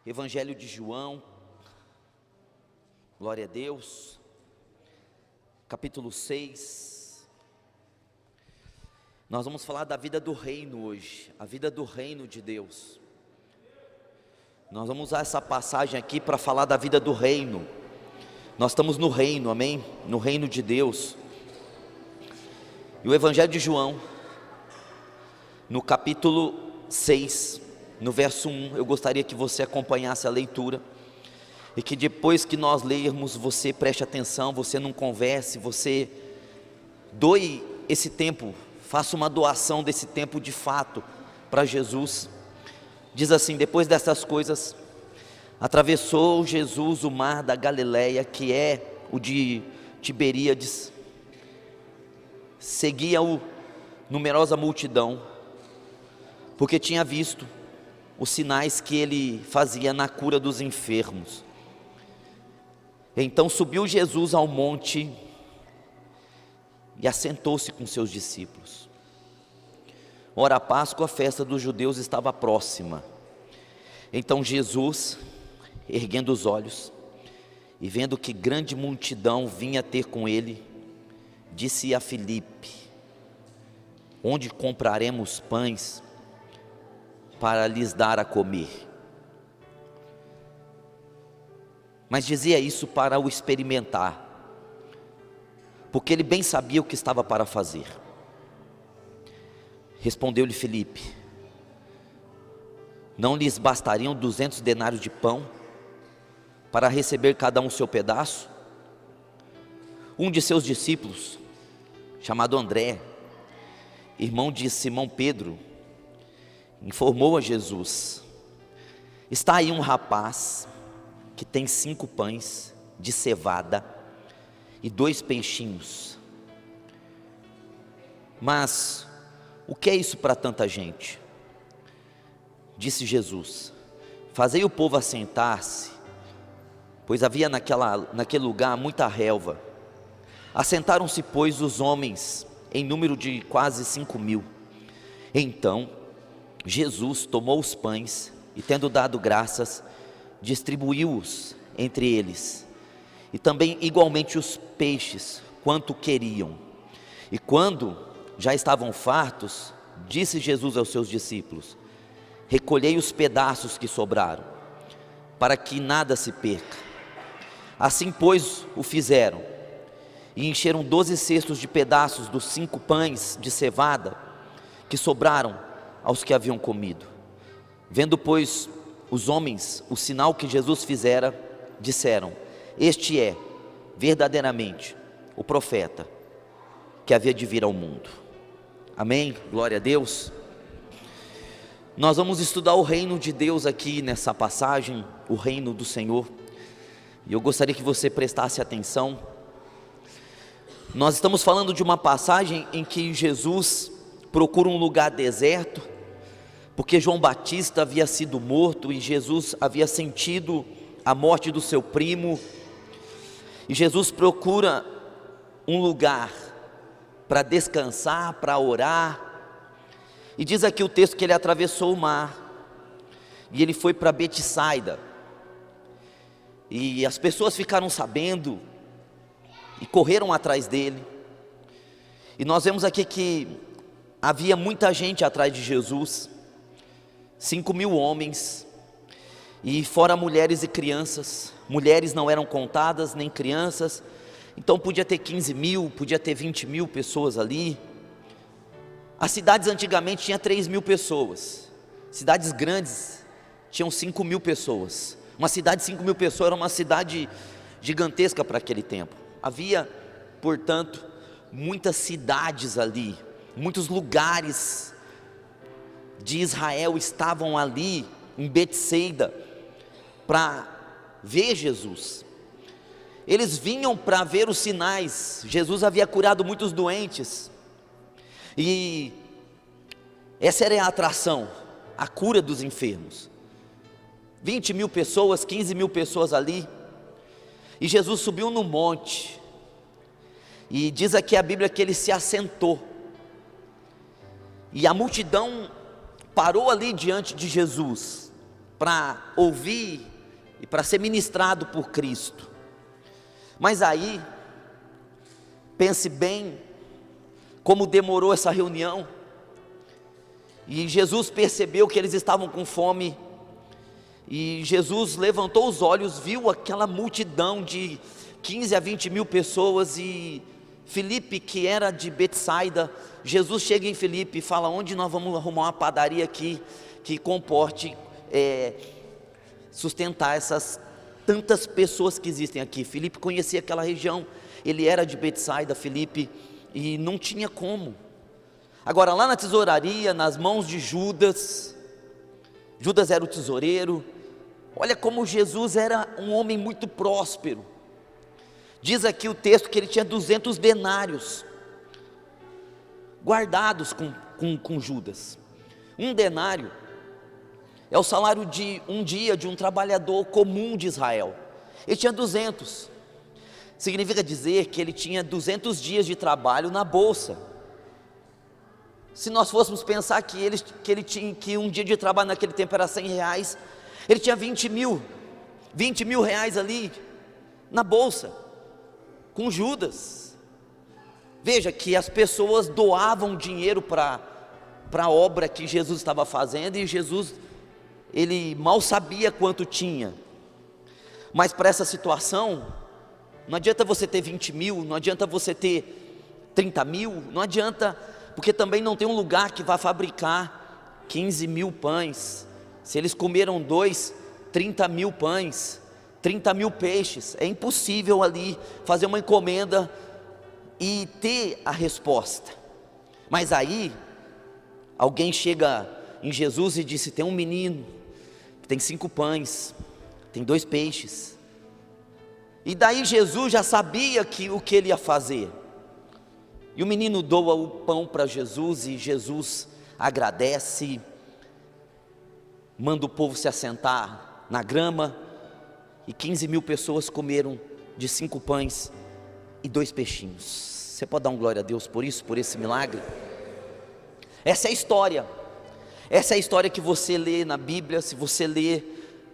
Evangelho de João, glória a Deus, capítulo 6. Nós vamos falar da vida do reino hoje, a vida do reino de Deus. Nós vamos usar essa passagem aqui para falar da vida do reino. Nós estamos no reino, amém? No reino de Deus. E o Evangelho de João, no capítulo 6, no verso 1, eu gostaria que você acompanhasse a leitura, e que depois que nós lermos, você preste atenção, você não converse, você doe esse tempo, faça uma doação desse tempo de fato para Jesus. Diz assim: depois dessas coisas, atravessou Jesus o mar da Galileia, que é o de Tiberíades. Seguia-o numerosa multidão, porque tinha visto os sinais que ele fazia na cura dos enfermos. Então subiu Jesus ao monte e assentou-se com seus discípulos. Ora, a Páscoa, a festa dos judeus, estava próxima. Então Jesus, erguendo os olhos e vendo que grande multidão vinha ter com ele, disse a Filipe: onde compraremos pães para lhes dar a comer? Mas dizia isso para o experimentar, porque ele bem sabia o que estava para fazer. Respondeu-lhe Filipe: não lhes bastariam 200 denários de pão para receber cada um seu pedaço? Um de seus discípulos, chamado André, irmão de Simão Pedro, informou a Jesus: está aí um rapaz que tem 5 pães de cevada e 2 peixinhos. Mas o que é isso para tanta gente? Disse Jesus: fazei o povo assentar-se, pois havia naquele lugar muita relva. Assentaram-se, pois, os homens, em número de quase 5.000. Então Jesus tomou os pães e, tendo dado graças, distribuiu-os entre eles, e também igualmente os peixes, quanto queriam. E quando já estavam fartos, disse Jesus aos seus discípulos: recolhei os pedaços que sobraram, para que nada se perca. Assim, pois, o fizeram, e encheram 12 cestos de pedaços dos 5 pães de cevada que sobraram aos que haviam comido. Vendo, pois, os homens o sinal que Jesus fizera, disseram: este é verdadeiramente o profeta que havia de vir ao mundo. Amém? Glória a Deus. Nós vamos estudar o reino de Deus aqui nessa passagem, o reino do Senhor, e eu gostaria que você prestasse atenção. Nós estamos falando de uma passagem em que Jesus procura um lugar deserto, porque João Batista havia sido morto e Jesus havia sentido a morte do seu primo, e Jesus procura um lugar para descansar, para orar, e diz aqui o texto que ele atravessou o mar, e ele foi para Betsaida, e as pessoas ficaram sabendo, e correram atrás dele, e nós vemos aqui que havia muita gente atrás de Jesus, 5.000 homens, e fora mulheres e crianças. Mulheres não eram contadas, nem crianças, então podia ter 15.000, podia ter 20.000 pessoas ali. As cidades antigamente tinham 3.000 pessoas, cidades grandes tinham 5.000 pessoas. Uma cidade de 5.000 pessoas era uma cidade gigantesca para aquele tempo. Havia, portanto, muitas cidades ali, muitos lugares de Israel estavam ali em Betsaida para ver Jesus. Eles vinham para ver os sinais. Jesus havia curado muitos doentes, e essa era a atração, a cura dos enfermos. 20.000 pessoas, 15.000 pessoas ali, e Jesus subiu no monte, e diz aqui a Bíblia que ele se assentou, e a multidão parou ali diante de Jesus, para ouvir e para ser ministrado por Cristo. Mas aí, pense bem como demorou essa reunião. E Jesus percebeu que eles estavam com fome. E Jesus levantou os olhos, viu aquela multidão de 15 a 20 mil pessoas. E Filipe, que era de Betsaida, Jesus chega em Filipe e fala: onde nós vamos arrumar uma padaria aqui que comporte sustentar essas tantas pessoas que existem aqui? Filipe conhecia aquela região, ele era de Betsaida, Filipe, e não tinha como. Agora, lá na tesouraria, nas mãos de Judas, Judas era o tesoureiro. Olha como Jesus era um homem muito próspero. Diz aqui o texto que ele tinha 200 denários guardados com Judas. Um denário é o salário de um dia de um trabalhador comum de Israel. Ele tinha 200. Significa dizer que ele tinha 200 dias de trabalho na bolsa. Se nós fôssemos pensar que um dia de trabalho naquele tempo era 100 reais, ele tinha 20 mil reais ali na bolsa, com Judas. Veja que as pessoas doavam dinheiro para a obra que Jesus estava fazendo, e Jesus, ele mal sabia quanto tinha. Mas para essa situação, não adianta você ter 20 mil, não adianta você ter 30 mil, não adianta, porque também não tem um lugar que vai fabricar 15 mil pães. Se eles comeram 30 mil pães, 30 mil peixes, é impossível ali fazer uma encomenda e ter a resposta. Mas aí, alguém chega em Jesus e disse: tem um menino que tem 5 pães, tem 2 peixes. E daí Jesus já sabia o que ele ia fazer. E o menino doa o pão para Jesus, e Jesus agradece, manda o povo se assentar na grama, e 15 mil pessoas comeram de 5 pães e 2 peixinhos. Você pode dar um glória a Deus por isso, por esse milagre? Essa é a história. Essa é a história que você lê na Bíblia. Se você lê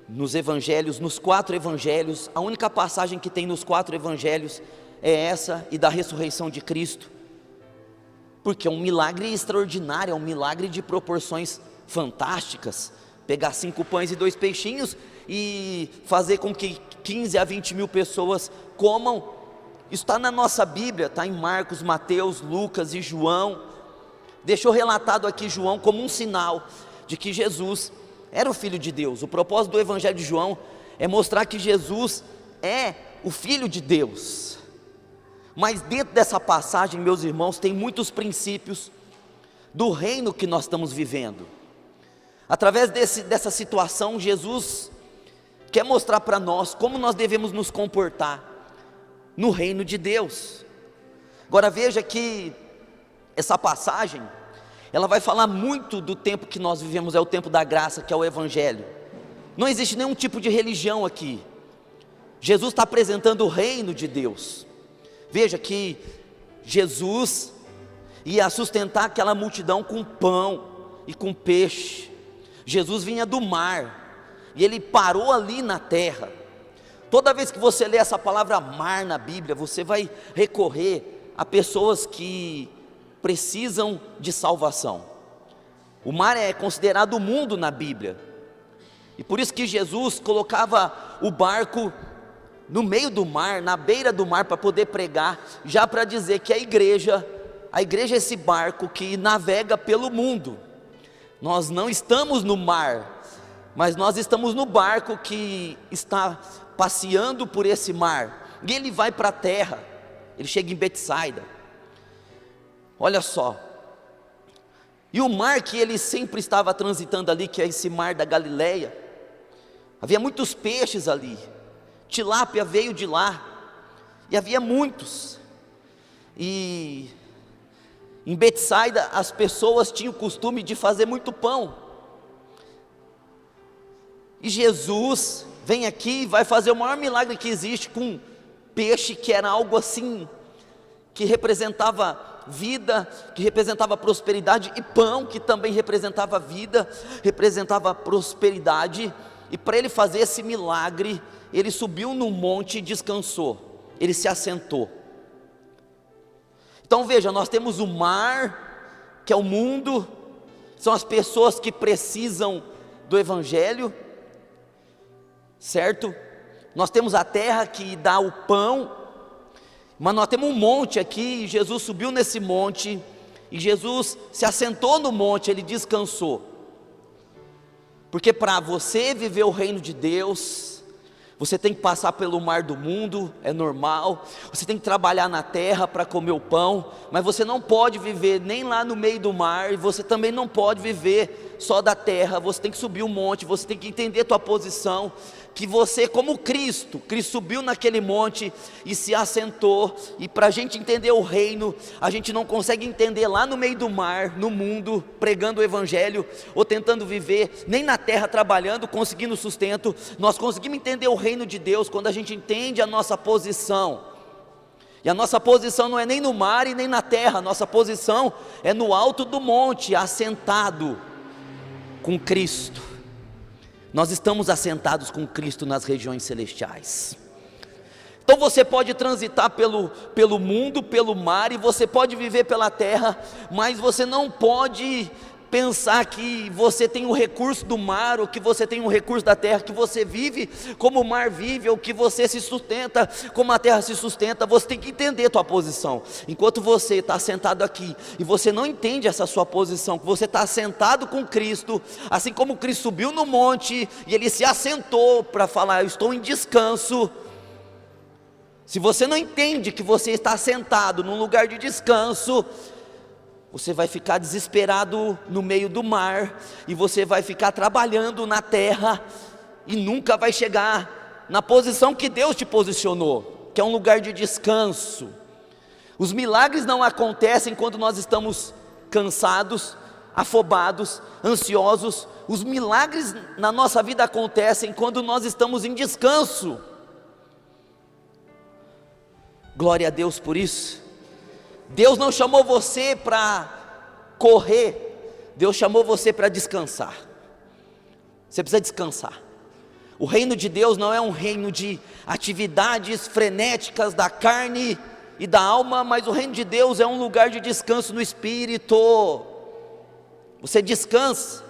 nos evangelhos, nos 4 evangelhos, a única passagem que tem nos 4 evangelhos é essa, e da ressurreição de Cristo, porque é um milagre extraordinário, é um milagre de proporções fantásticas. Pegar 5 pães e 2 peixinhos e fazer com que 15 a 20 mil pessoas comam. Isso está na nossa Bíblia, está em Marcos, Mateus, Lucas e João. Deixou relatado aqui João como um sinal de que Jesus era o Filho de Deus. O propósito do Evangelho de João é mostrar que Jesus é o Filho de Deus. Mas dentro dessa passagem, meus irmãos, tem muitos princípios do reino que nós estamos vivendo. Através dessa situação, Jesus quer mostrar para nós como nós devemos nos comportar no reino de Deus. Agora veja que essa passagem, ela vai falar muito do tempo que nós vivemos, é o tempo da graça, que é o Evangelho. Não existe nenhum tipo de religião aqui. Jesus está apresentando o reino de Deus. Veja que Jesus ia sustentar aquela multidão com pão e com peixe. Jesus vinha do mar, e ele parou ali na terra. Toda vez que você lê essa palavra mar na Bíblia, você vai recorrer a pessoas que precisam de salvação. O mar é considerado o mundo na Bíblia, e por isso que Jesus colocava o barco no meio do mar, na beira do mar, para poder pregar, já para dizer que a igreja é esse barco que navega pelo mundo. Nós não estamos no mar, mas nós estamos no barco que está passeando por esse mar, e ele vai para a terra, ele chega em Betsaida. Olha só, e o mar que ele sempre estava transitando ali, que é esse mar da Galileia, havia muitos peixes ali, tilápia veio de lá, e havia muitos. E em Betsaida as pessoas tinham o costume de fazer muito pão, e Jesus vem aqui e vai fazer o maior milagre que existe com peixe, que era algo assim, que representava vida, que representava prosperidade, e pão, que também representava vida, representava prosperidade. e para ele fazer esse milagre, ele subiu no monte e descansou, ele se assentou. Então veja, nós temos o mar, que é o mundo, são as pessoas que precisam do Evangelho, certo? Nós temos a terra que dá o pão, mas nós temos um monte aqui, Jesus subiu nesse monte, e Jesus se assentou no monte, ele descansou. Porque para você viver o reino de Deus, você tem que passar pelo mar do mundo, é normal. Você tem que trabalhar na terra para comer o pão, mas você não pode viver nem lá no meio do mar, e você também não pode viver só da terra. Você tem que subir um monte, você tem que entender a tua posição, que você, como Cristo subiu naquele monte e se assentou, e para a gente entender o reino, a gente não consegue entender lá no meio do mar, no mundo, pregando o Evangelho, ou tentando viver, nem na terra trabalhando, conseguindo sustento. Nós conseguimos entender o reino de Deus quando a gente entende a nossa posição, e a nossa posição não é nem no mar e nem na terra, a nossa posição é no alto do monte, assentado com Cristo. Nós estamos assentados com Cristo nas regiões celestiais. Então você pode transitar pelo mundo, pelo mar, e você pode viver pela terra, mas você não pode pensar que você tem o recurso do mar, ou que você tem o recurso da terra, que você vive como o mar vive, ou que você se sustenta como a terra se sustenta. Você tem que entender a tua posição. Enquanto você está sentado aqui, e você não entende essa sua posição, que você está sentado com Cristo, assim como Cristo subiu no monte, e ele se assentou para falar, eu estou em descanso. Se você não entende que você está sentado num lugar de descanso, você vai ficar desesperado no meio do mar, e você vai ficar trabalhando na terra, e nunca vai chegar na posição que Deus te posicionou, que é um lugar de descanso. Os milagres não acontecem quando nós estamos cansados, afobados, ansiosos. Os milagres na nossa vida acontecem quando nós estamos em descanso. Glória a Deus por isso. Deus não chamou você para correr, Deus chamou você para descansar. Você precisa descansar. O reino de Deus não é um reino de atividades frenéticas da carne e da alma, mas o reino de Deus é um lugar de descanso no espírito. Você descansa.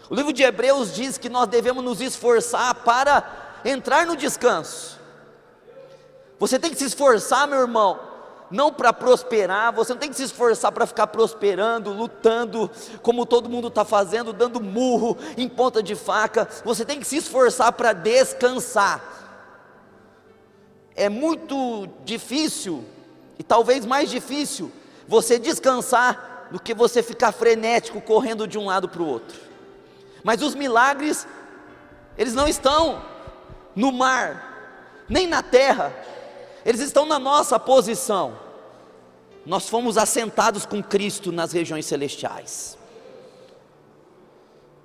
O livro de Hebreus diz que nós devemos nos esforçar para entrar no descanso. Você tem que se esforçar, meu irmão, não para prosperar. Você não tem que se esforçar para ficar prosperando, lutando, como todo mundo está fazendo, dando murro em ponta de faca. Você tem que se esforçar para descansar. É muito difícil, e talvez mais difícil, você descansar do que você ficar frenético, correndo de um lado para o outro. Mas os milagres, eles não estão no mar, nem na terra, eles estão na nossa posição. Nós fomos assentados com Cristo nas regiões celestiais.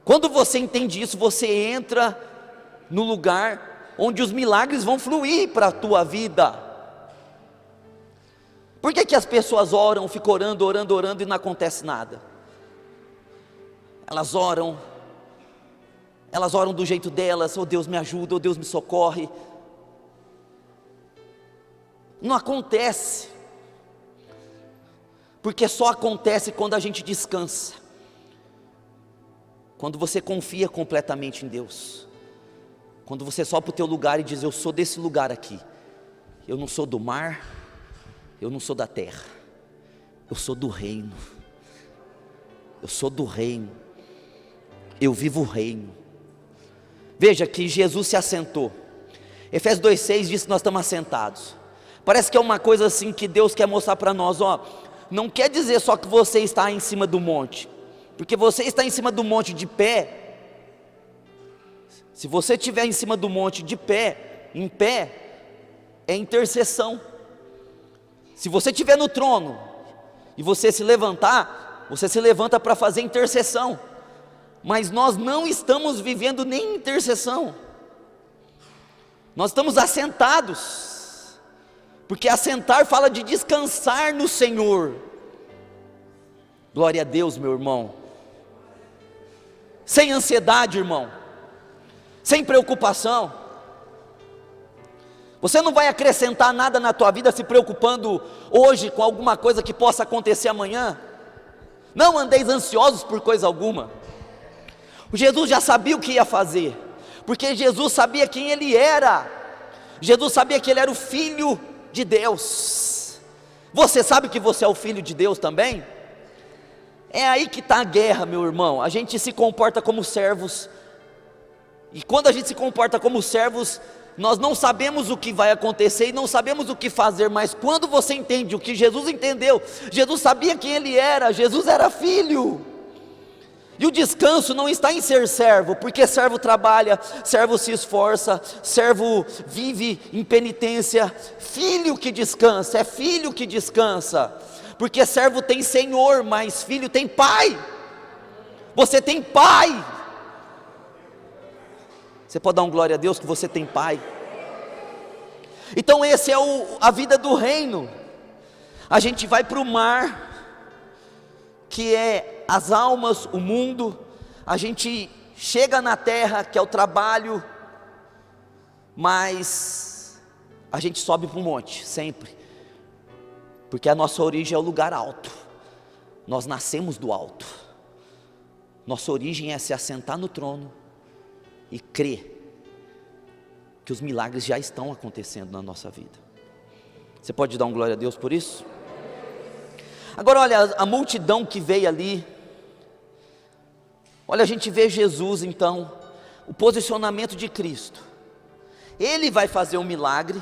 Quando você entende isso, você entra no lugar onde os milagres vão fluir para a tua vida. Por que as pessoas oram, ficam orando, orando, orando e não acontece nada? Elas oram do jeito delas, oh Deus me ajuda, oh Deus me socorre. Não acontece, porque só acontece quando a gente descansa, quando você confia completamente em Deus, quando você sobe para o teu lugar e diz, eu sou desse lugar aqui, eu não sou do mar, eu não sou da terra, eu sou do reino, eu sou do reino, eu vivo o reino. Veja que Jesus se assentou. Efésios 2,6 diz que nós estamos assentados. Parece que é uma coisa assim que Deus quer mostrar para nós, ó. Não quer dizer só que você está em cima do monte, porque você está em cima do monte de pé. Se você estiver em cima do monte de pé, em pé, é intercessão. Se você estiver no trono e você se levantar, você se levanta para fazer intercessão. Mas nós não estamos vivendo nem intercessão. Nós estamos assentados. Porque assentar fala de descansar no Senhor. Glória a Deus, meu irmão. Sem ansiedade, irmão. sem preocupação. Você não vai acrescentar nada na tua vida se preocupando hoje com alguma coisa que possa acontecer amanhã. Não andeis ansiosos por coisa alguma. Jesus já sabia o que ia fazer, porque Jesus sabia quem Ele era. Jesus sabia que Ele era o Filho de Deus. Você sabe que você é o Filho de Deus também? É aí que está a guerra, meu irmão. A gente se comporta como servos, e quando a gente se comporta como servos, nós não sabemos o que vai acontecer e não sabemos o que fazer, mas quando você entende o que Jesus entendeu, Jesus sabia quem Ele era, Jesus era filho. E o descanso não está em ser servo, porque servo trabalha, servo se esforça, servo vive em penitência. Filho que descansa, é filho que descansa, porque servo tem senhor, mas filho tem pai. Você tem pai. Você pode dar um glória a Deus que você tem pai. Então esse é a vida do reino. A gente vai para o mar, que é as almas, o mundo. A gente chega na terra, que é o trabalho, mas a gente sobe para o monte, sempre, porque a nossa origem é o lugar alto. Nós nascemos do alto. Nossa origem é se assentar no trono e crer que os milagres já estão acontecendo na nossa vida. Você pode dar um glória a Deus por isso? Agora olha, a multidão que veio ali, olha, a gente vê Jesus então, o posicionamento de Cristo. Ele vai fazer um milagre,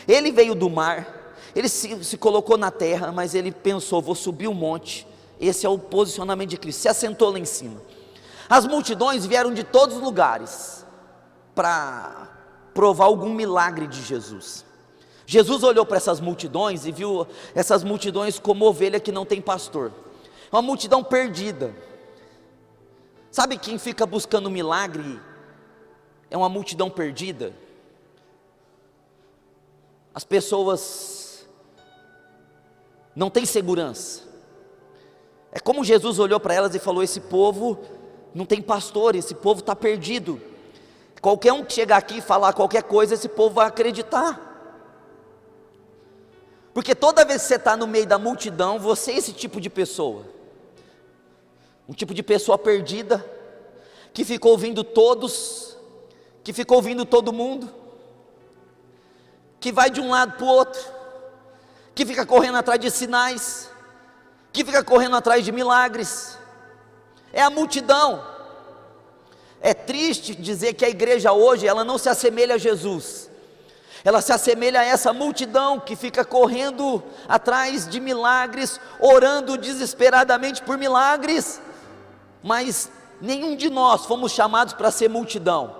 Ele veio do mar, Ele se colocou na terra, mas Ele pensou, vou subir o monte. Esse é o posicionamento de Cristo, se assentou lá em cima. As multidões vieram de todos os lugares para provar algum milagre de Jesus. Jesus olhou para essas multidões e viu essas multidões como ovelha que não tem pastor. Uma multidão perdida. Sabe quem fica buscando milagre? É uma multidão perdida. As pessoas não têm segurança. É como Jesus olhou para elas e falou, esse povo não tem pastor, esse povo está perdido. Qualquer um que chegar aqui e falar qualquer coisa, esse povo vai acreditar. Porque toda vez que você está no meio da multidão, você é esse tipo de pessoa. Um tipo de pessoa perdida, que ficou ouvindo todos, que ficou ouvindo todo mundo, que vai de um lado para o outro, que fica correndo atrás de sinais, que fica correndo atrás de milagres. É a multidão. É triste dizer que a igreja hoje, ela não se assemelha a Jesus. Ela se assemelha a essa multidão que fica correndo atrás de milagres, orando desesperadamente por milagres, mas nenhum de nós fomos chamados para ser multidão.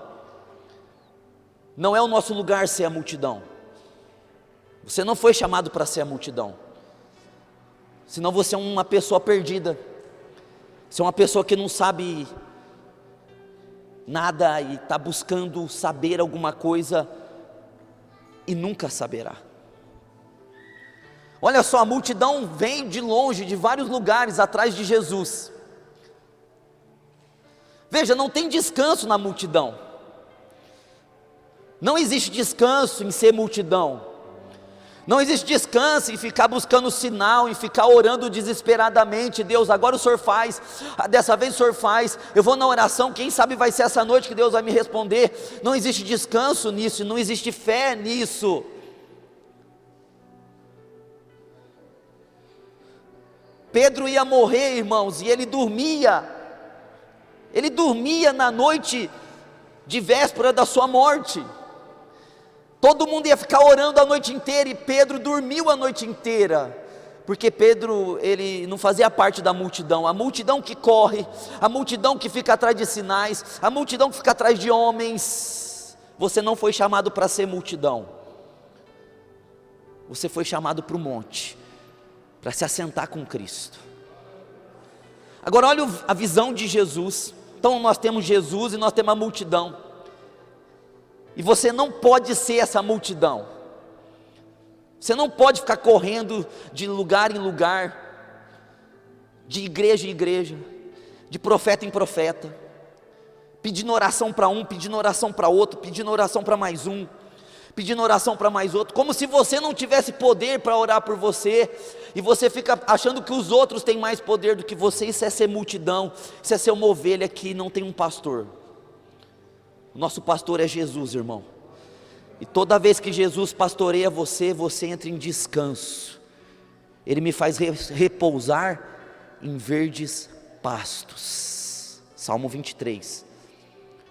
Não é o nosso lugar ser a multidão. Você não foi chamado para ser a multidão, senão você é uma pessoa perdida. Você é uma pessoa que não sabe nada e está buscando saber alguma coisa e nunca saberá. Olha só, a multidão vem de longe, de vários lugares atrás de Jesus. Veja, não tem descanso na multidão. Não existe descanso em ser multidão. Não existe descanso em ficar buscando sinal, em ficar orando desesperadamente. Deus, agora o Senhor faz, dessa vez o Senhor faz, eu vou na oração, quem sabe vai ser essa noite que Deus vai me responder. Não existe descanso nisso, não existe fé nisso. Pedro ia morrer, irmãos, e ele dormia na noite de véspera da sua morte. Todo mundo ia ficar orando a noite inteira e Pedro dormiu a noite inteira, porque Pedro, ele não fazia parte da multidão. A multidão que corre, a multidão que fica atrás de sinais, a multidão que fica atrás de homens. Você não foi chamado para ser multidão, você foi chamado para o monte, para se assentar com Cristo. Agora olha a visão de Jesus. Então nós temos Jesus e nós temos a multidão. E você não pode ser essa multidão. Você não pode ficar correndo de lugar em lugar, de igreja em igreja, de profeta em profeta, pedindo oração para um, pedindo oração para outro, pedindo oração para mais um, pedindo oração para mais outro, como se você não tivesse poder para orar por você, e você fica achando que os outros têm mais poder do que você. Isso é ser multidão, isso é ser uma ovelha que não tem um pastor. O nosso pastor é Jesus, irmão, e toda vez que Jesus pastoreia você, você entra em descanso. Ele me faz repousar em verdes pastos. Salmo 23.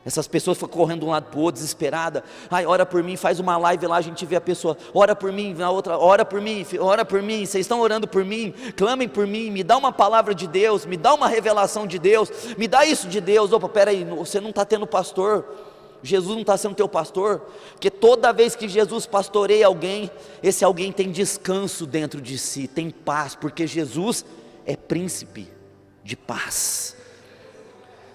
Essas pessoas ficam correndo de um lado para o outro, desesperada. Ai, ora por mim, faz uma live lá, a gente vê a pessoa. Ora por mim, na outra, ora por mim, vocês estão orando por mim, clamem por mim, me dá uma palavra de Deus, me dá uma revelação de Deus, me dá isso de Deus. Opa, peraí, você não está tendo pastor, Jesus não está sendo teu pastor, porque toda vez que Jesus pastoreia alguém, esse alguém tem descanso dentro de si, tem paz, porque Jesus é príncipe de paz.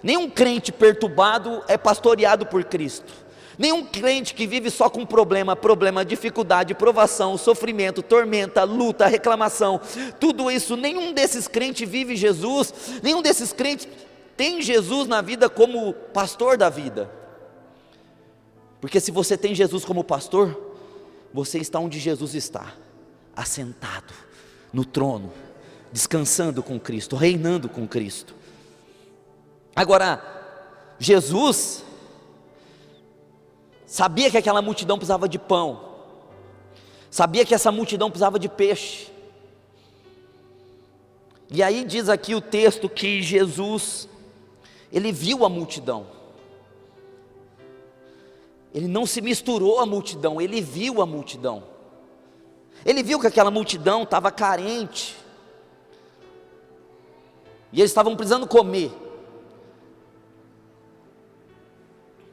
Nenhum crente perturbado é pastoreado por Cristo. Nenhum crente que vive só com problema, dificuldade, provação, sofrimento, tormenta, luta, reclamação, tudo isso, nenhum desses crentes vive Jesus, nenhum desses crentes tem Jesus na vida como pastor da vida. Porque se você tem Jesus como pastor, você está onde Jesus está, assentado no trono, descansando com Cristo, reinando com Cristo. Agora, Jesus sabia que aquela multidão precisava de pão, sabia que essa multidão precisava de peixe, e aí diz aqui o texto que Jesus, ele viu a multidão. Ele não se misturou à multidão, ele viu a multidão. Ele viu que aquela multidão estava carente, e eles estavam precisando comer.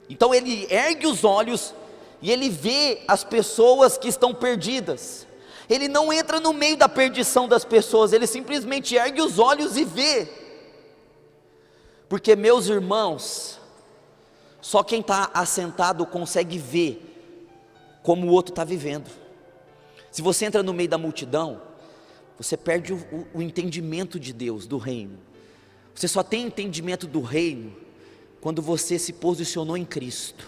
Então ele ergue os olhos, e ele vê as pessoas que estão perdidas. Ele não entra no meio da perdição das pessoas, ele simplesmente ergue os olhos e vê. Porque, meus irmãos, só quem está assentado consegue ver como o outro está vivendo. Se você entra no meio da multidão, você perde o entendimento de Deus, do reino. Você só tem entendimento do reino quando você se posicionou em Cristo.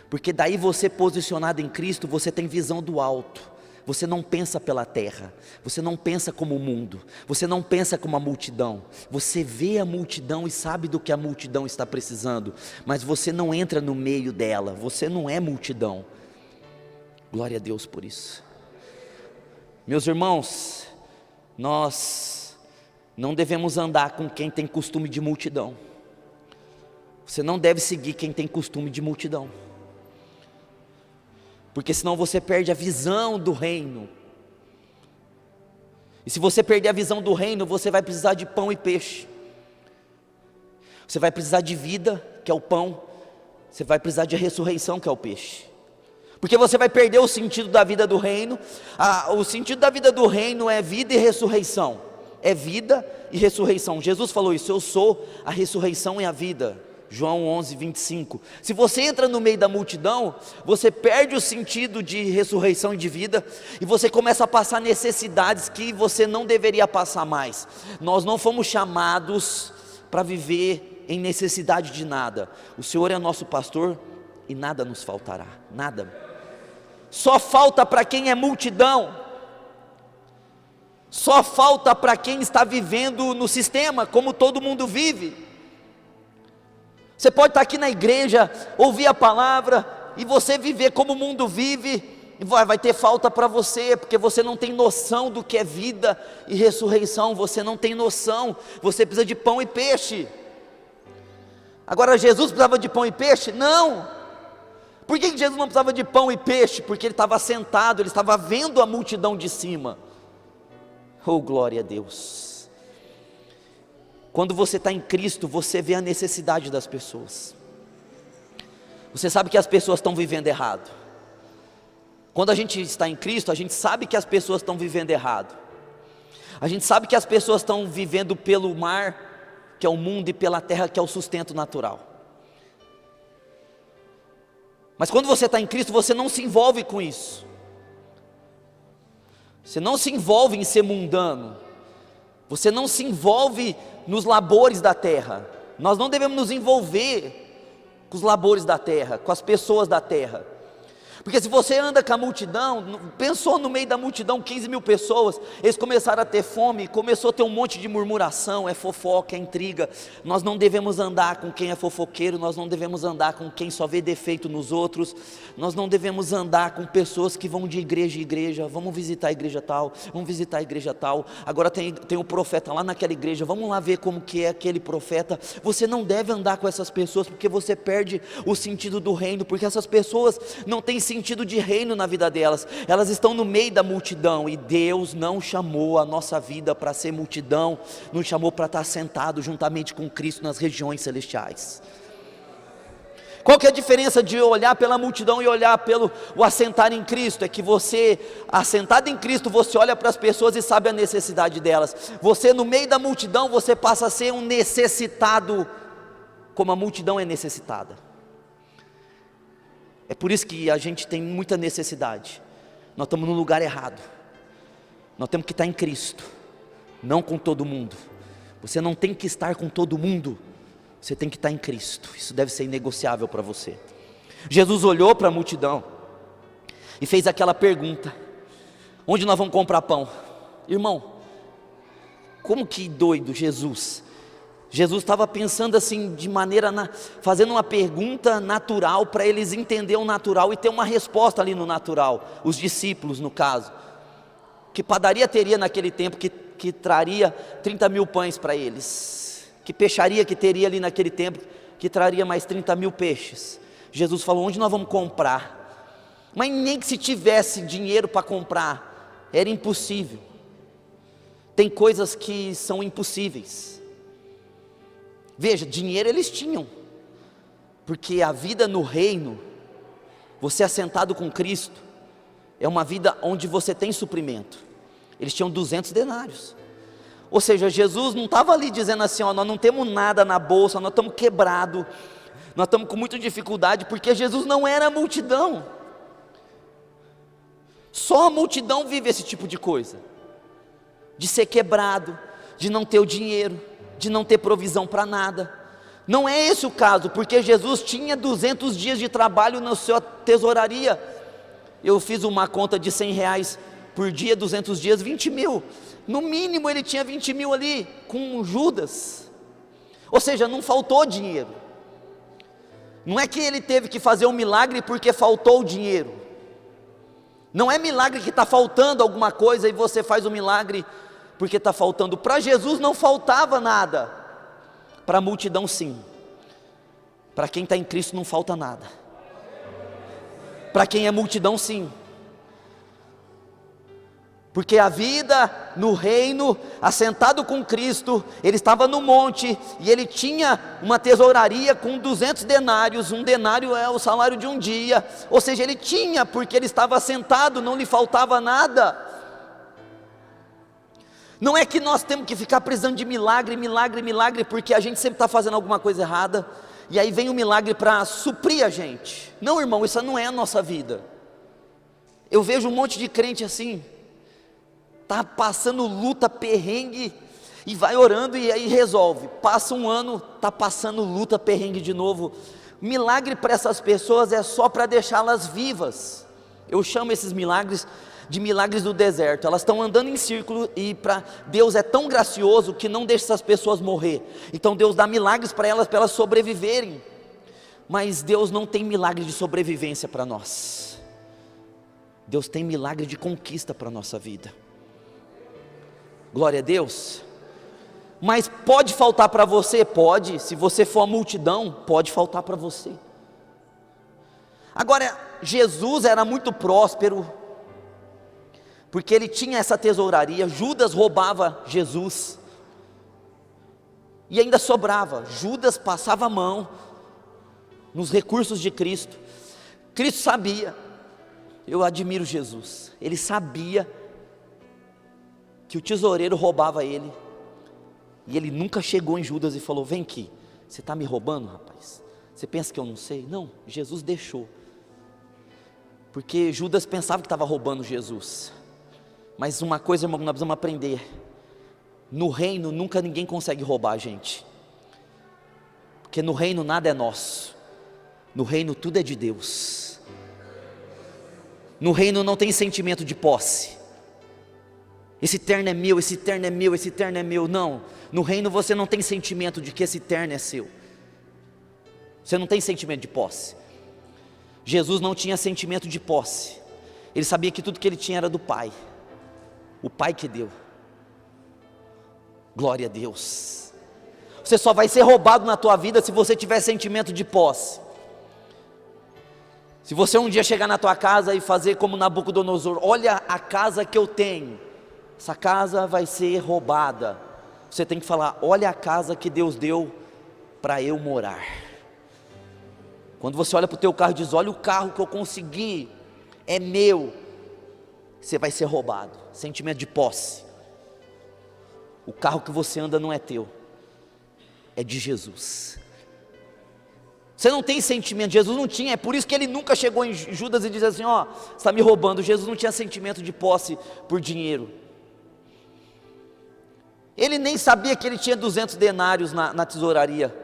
Porque daí você posicionado em Cristo, você tem visão do alto. Você não pensa pela terra, você não pensa como o mundo, você não pensa como a multidão. Você vê a multidão e sabe do que a multidão está precisando, mas você não entra no meio dela, você não é multidão. Glória a Deus por isso. Meus irmãos, nós não devemos andar com quem tem costume de multidão. Você não deve seguir quem tem costume de multidão, porque senão você perde a visão do reino. E se você perder a visão do reino, você vai precisar de pão e peixe. Você vai precisar de vida, que é o pão. Você vai precisar de ressurreição, que é o peixe. Porque você vai perder o sentido da vida do reino. O sentido da vida do reino é vida e ressurreição. É vida e ressurreição. Jesus falou isso: eu sou a ressurreição e a vida. João 11, 25. Se você entra no meio da multidão, você perde o sentido de ressurreição e de vida, e você começa a passar necessidades que você não deveria passar mais. Nós não fomos chamados para viver em necessidade de nada. O Senhor é nosso pastor e nada nos faltará, nada. Só falta para quem é multidão, só falta para quem está vivendo no sistema, como todo mundo vive. Você pode estar aqui na igreja, ouvir a palavra, e você viver como o mundo vive, e vai ter falta para você, porque você não tem noção do que é vida e ressurreição, você não tem noção, você precisa de pão e peixe. Agora, Jesus precisava de pão e peixe? Não. Por que Jesus não precisava de pão e peixe? Porque ele estava sentado, ele estava vendo a multidão de cima. Oh, glória a Deus. Quando você está em Cristo, você vê a necessidade das pessoas. Você sabe que as pessoas estão vivendo errado. Quando a gente está em Cristo, a gente sabe que as pessoas estão vivendo errado. A gente sabe que as pessoas estão vivendo pelo mar, que é o mundo, e pela terra, que é o sustento natural. Mas quando você está em Cristo, você não se envolve com isso. Você não se envolve em ser mundano. Você não se envolve nos labores da terra. Nós não devemos nos envolver com os labores da terra, com as pessoas da terra. Porque se você anda com a multidão, pensou no meio da multidão, 15 mil pessoas, eles começaram a ter fome, começou a ter um monte de murmuração, é fofoca, é intriga. Nós não devemos andar com quem é fofoqueiro, nós não devemos andar com quem só vê defeito nos outros, nós não devemos andar com pessoas que vão de igreja em igreja, vamos visitar a igreja tal, vamos visitar a igreja tal, agora tem o profeta lá naquela igreja, vamos lá ver como que é aquele profeta. Você não deve andar com essas pessoas, porque você perde o sentido do reino, porque essas pessoas não têm sentido de reino na vida delas, elas estão no meio da multidão, e Deus não chamou a nossa vida para ser multidão, nos chamou para estar sentado juntamente com Cristo nas regiões celestiais. Qual que é a diferença de olhar pela multidão e olhar pelo o assentar em Cristo? É que você, assentado em Cristo, você olha para as pessoas e sabe a necessidade delas. Você no meio da multidão, você passa a ser um necessitado, como a multidão é necessitada. É por isso que a gente tem muita necessidade. Nós estamos no lugar errado. Nós temos que estar em Cristo, não com todo mundo. Você não tem que estar com todo mundo, você tem que estar em Cristo. Isso deve ser inegociável para você. Jesus olhou para a multidão e fez aquela pergunta: onde nós vamos comprar pão? Irmão, como que doido Jesus estava pensando assim, de maneira, fazendo uma pergunta natural, para eles entenderem o natural e ter uma resposta ali no natural, os discípulos no caso. Que padaria teria naquele tempo que traria 30 mil pães para eles? Que peixaria que teria ali naquele tempo que traria mais 30 mil peixes? Jesus falou: onde nós vamos comprar? Mas nem que se tivesse dinheiro para comprar, era impossível. Tem coisas que são impossíveis. Veja, dinheiro eles tinham, porque a vida no reino, você assentado com Cristo, é uma vida onde você tem suprimento. Eles tinham 200 denários, ou seja, Jesus não estava ali dizendo assim: ó, nós não temos nada na bolsa, nós estamos quebrados, nós estamos com muita dificuldade, porque Jesus não era a multidão. Só a multidão vive esse tipo de coisa, de ser quebrado, de não ter o dinheiro, de não ter provisão para nada. Não é esse o caso, porque Jesus tinha 200 dias de trabalho na sua tesouraria. Eu fiz uma conta de 100 reais por dia, 200 dias, 20 mil. No mínimo ele tinha 20 mil ali, com Judas. Ou seja, não faltou dinheiro. Não é que ele teve que fazer um milagre porque faltou o dinheiro. Não é milagre que está faltando alguma coisa e você faz o milagre porque está faltando. Para Jesus não faltava nada, para a multidão sim. Para quem está em Cristo não falta nada. Para quem é multidão sim. Porque a vida no reino, assentado com Cristo, ele estava no monte, e ele tinha uma tesouraria com 200 denários, um denário é o salário de um dia, ou seja, ele tinha, porque ele estava assentado, não lhe faltava nada. Não é que nós temos que ficar precisando de milagre, porque a gente sempre está fazendo alguma coisa errada, e aí vem o milagre para suprir a gente. Não, irmão, isso não é a nossa vida. Eu vejo um monte de crente assim, está passando luta, perrengue, e vai orando e aí resolve. Passa um ano, está passando luta, perrengue de novo. Milagre para essas pessoas é só para deixá-las vivas. Eu chamo esses milagres de milagres do deserto. Elas estão andando em círculo e para Deus é tão gracioso que não deixa essas pessoas morrer. Então Deus dá milagres para elas sobreviverem. Mas Deus não tem milagre de sobrevivência para nós. Deus tem milagre de conquista para a nossa vida. Glória a Deus. Mas pode faltar para você? Pode. Se você for a multidão, pode faltar para você. Agora, Jesus era muito próspero, porque ele tinha essa tesouraria. Judas roubava Jesus, e ainda sobrava. Judas passava a mão nos recursos de Cristo. Cristo sabia, eu admiro Jesus, ele sabia que o tesoureiro roubava ele, e ele nunca chegou em Judas e falou: vem aqui, você está me roubando, rapaz? Você pensa que eu não sei? Não, Jesus deixou, porque Judas pensava que estava roubando Jesus. Mas uma coisa, irmão, nós precisamos aprender: no reino nunca ninguém consegue roubar a gente, porque no reino nada é nosso, No reino tudo é de Deus. No reino não tem sentimento de posse. Esse terno é meu, esse terno é meu, esse terno é meu. Não, no reino você não tem sentimento de que esse terno é seu. Você não tem sentimento de posse. Jesus não tinha sentimento de posse. Ele sabia que tudo que ele tinha era do Pai. O Pai que deu. Glória a Deus. Você só vai ser roubado na tua vida se você tiver sentimento de posse. Se você um dia chegar na tua casa e fazer como Nabucodonosor, olha a casa que eu tenho, essa casa vai ser roubada. Você tem que falar, olha a casa que Deus deu para eu morar. Quando você olha para o teu carro e diz, olha o carro que eu consegui, é meu, você vai ser roubado. Sentimento de posse. O carro que você anda não é teu, é de Jesus. Você não tem sentimento, Jesus não tinha, é por isso que ele nunca chegou em Judas e disse assim, ó, você está me roubando. Jesus não tinha sentimento de posse por dinheiro. Ele nem sabia que ele tinha 200 denários na tesouraria.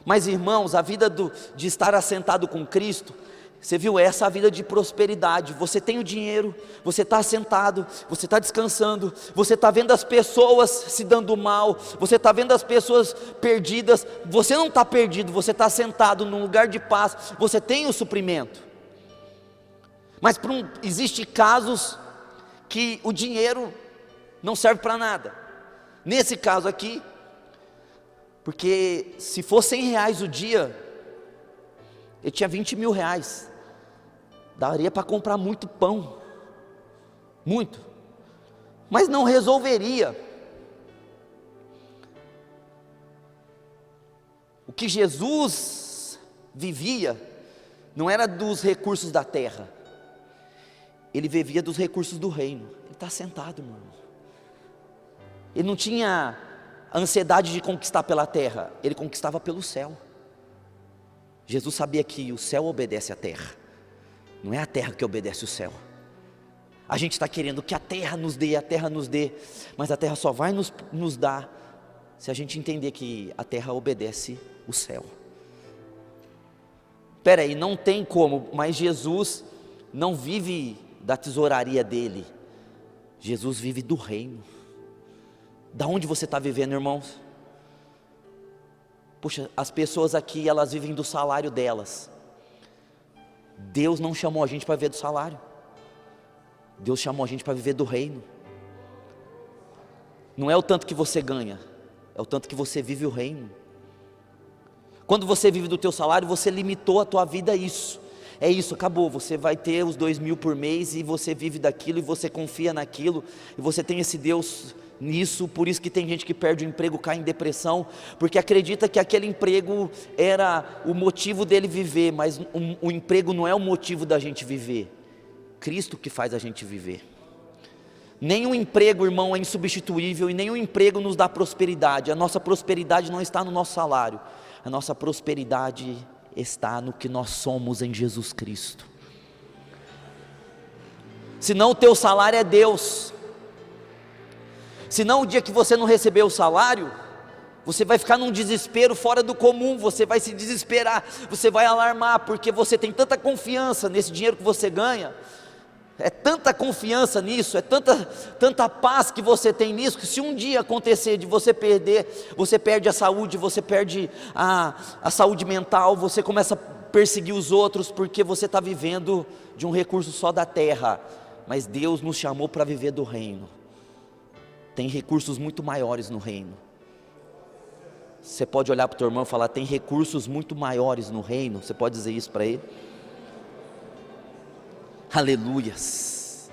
Mas irmãos, a vida de estar assentado com Cristo, você viu, essa é a vida de prosperidade. Você tem o dinheiro, você está assentado, você está descansando, você está vendo as pessoas se dando mal, você está vendo as pessoas perdidas, você não está perdido, você está sentado num lugar de paz, você tem o suprimento. Mas existe casos que o dinheiro não serve para nada. Nesse caso aqui, porque se fosse R$100 o dia, ele tinha 20 mil reais, daria para comprar muito pão, muito, mas não resolveria. O que Jesus vivia, não era dos recursos da terra, ele vivia dos recursos do reino. Ele está sentado, irmão. Ele não tinha a ansiedade de conquistar pela terra, ele conquistava pelo céu. Jesus sabia que o céu obedece à terra, não é a terra que obedece o céu. A gente está querendo que a terra nos dê, mas a terra só vai nos dar se a gente entender que a terra obedece o céu. Espera aí, não tem como, mas Jesus não vive da tesouraria dele, Jesus vive do reino. Da onde você está vivendo, irmãos? Puxa, as pessoas aqui, elas vivem do salário delas. Deus não chamou a gente para viver do salário, Deus chamou a gente para viver do reino. Não é o tanto que você ganha, é o tanto que você vive o reino. Quando você vive do teu salário, você limitou a tua vida a isso. É isso, acabou, você vai ter os 2.000 por mês e você vive daquilo e você confia naquilo e você tem esse Deus nisso. Por isso que tem gente que perde o emprego, cai em depressão, porque acredita que aquele emprego era o motivo dele viver, mas o emprego não é o motivo da gente viver, Cristo que faz a gente viver. Nenhum emprego, irmão, é insubstituível e nenhum emprego nos dá prosperidade. A nossa prosperidade não está no nosso salário, a nossa prosperidade está no que nós somos em Jesus Cristo. Senão o teu salário é Deus. Senão o dia que você não receber o salário, você vai ficar num desespero fora do comum, você vai se desesperar, você vai alarmar, porque você tem tanta confiança nesse dinheiro que você ganha, é tanta confiança nisso, é tanta paz que você tem nisso, que se um dia acontecer de você perder, você perde a saúde, você perde a saúde mental, você começa a perseguir os outros, porque você está vivendo de um recurso só da terra, mas Deus nos chamou para viver do reino. Tem recursos muito maiores no reino. Você pode olhar para o teu irmão e falar, tem recursos muito maiores no reino. Você pode dizer isso para ele? Aleluias.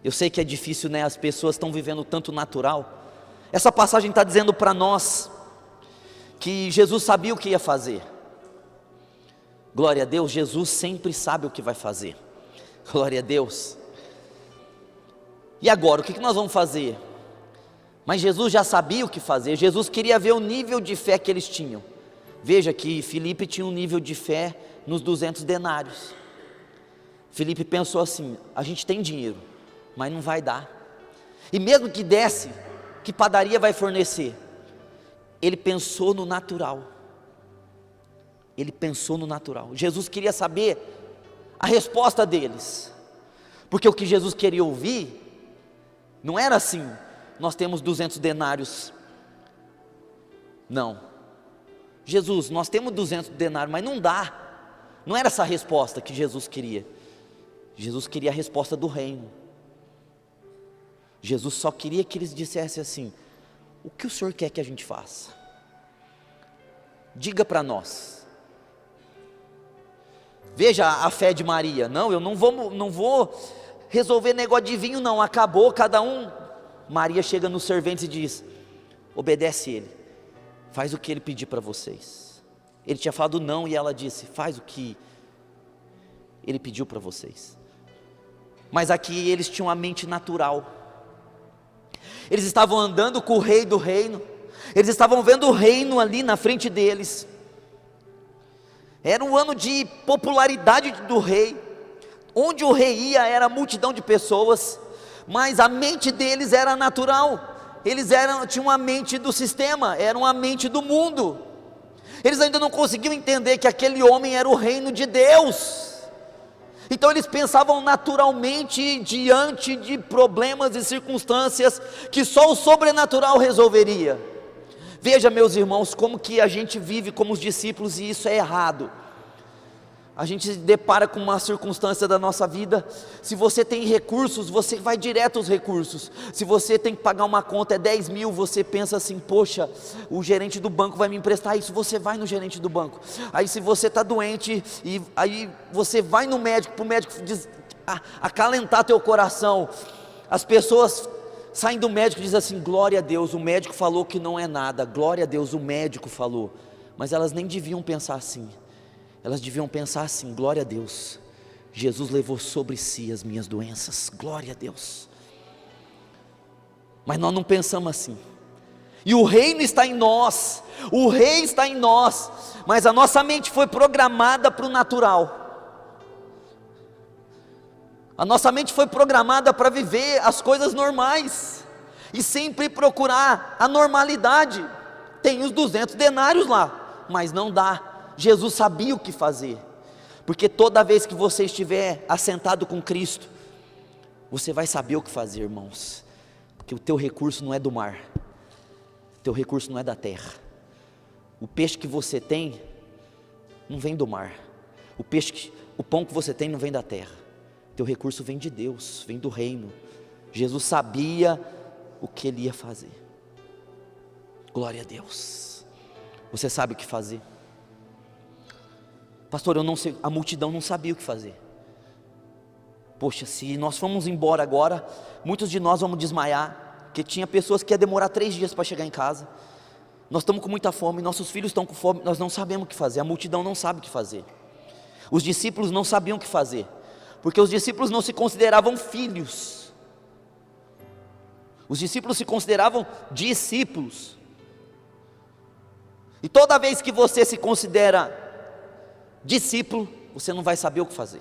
Eu sei que é difícil, né? As pessoas estão vivendo tanto natural. Essa passagem está dizendo para nós que Jesus sabia o que ia fazer. Glória a Deus, Jesus sempre sabe o que vai fazer. Glória a Deus. E agora, o que nós vamos fazer? Mas Jesus já sabia o que fazer. Jesus queria ver o nível de fé que eles tinham. Veja que Filipe tinha um nível de fé nos 200 denários. Filipe pensou assim, a gente tem dinheiro, mas não vai dar. E mesmo que desse, que padaria vai fornecer? Ele pensou no natural. Ele pensou no natural. Jesus queria saber a resposta deles, porque o que Jesus queria ouvir não era assim: nós temos 200 denários. Não. Jesus, nós temos 200 denários, mas não dá. Não era essa a resposta que Jesus queria. Jesus queria a resposta do reino. Jesus só queria que eles dissessem assim: o que o Senhor quer que a gente faça? Diga para nós. Veja a fé de Maria. Não, eu não vou resolver negócio de vinho não, acabou, cada um. Maria chega nos serventes e diz: obedece ele, faz o que ele pedir para vocês. Ele tinha falado não e ela disse: faz o que ele pediu para vocês. Mas aqui eles tinham a mente natural. Eles estavam andando com o rei do reino, eles estavam vendo o reino ali na frente deles. Era um ano de popularidade do rei. Onde o rei ia era multidão de pessoas, mas a mente deles era natural. Eles tinham uma mente do sistema, eram a mente do mundo. Eles ainda não conseguiam entender que aquele homem era o reino de Deus. Então eles pensavam naturalmente diante de problemas e circunstâncias que só o sobrenatural resolveria. Veja, meus irmãos, como que a gente vive como os discípulos, e isso é errado. A gente se depara com uma circunstância da nossa vida. Se você tem recursos, você vai direto aos recursos. Se você tem que pagar uma conta, é 10 mil, você pensa assim: poxa, o gerente do banco vai me emprestar isso, você vai no gerente do banco. Aí se você está doente, e aí você vai no médico, para o médico acalentar teu coração. As pessoas saem do médico e dizem assim: glória a Deus, o médico falou que não é nada, glória a Deus, o médico falou. Mas elas nem deviam pensar assim. Elas deviam pensar assim: glória a Deus, Jesus levou sobre si as minhas doenças, glória a Deus. Mas nós não pensamos assim. E o reino está em nós, o rei está em nós, mas a nossa mente foi programada para o natural. A nossa mente foi programada para viver as coisas normais, e sempre procurar a normalidade. Tem os 200 denários lá, mas não dá. Jesus sabia o que fazer, porque toda vez que você estiver assentado com Cristo, você vai saber o que fazer, irmãos, porque o teu recurso não é do mar, o teu recurso não é da terra. O peixe que você tem não vem do mar, o pão que você tem não vem da terra, o teu recurso vem de Deus, vem do reino. Jesus sabia o que ele ia fazer. Glória a Deus. Você sabe o que fazer? Pastor, eu não sei, a multidão não sabia o que fazer. Poxa, se nós formos embora agora, muitos de nós vamos desmaiar, porque tinha pessoas que ia demorar 3 dias para chegar em casa. Nós estamos com muita fome, nossos filhos estão com fome, nós não sabemos o que fazer, a multidão não sabe o que fazer. Os discípulos não sabiam o que fazer, porque os discípulos não se consideravam filhos. Os discípulos se consideravam discípulos. E toda vez que você se considera discípulo, você não vai saber o que fazer.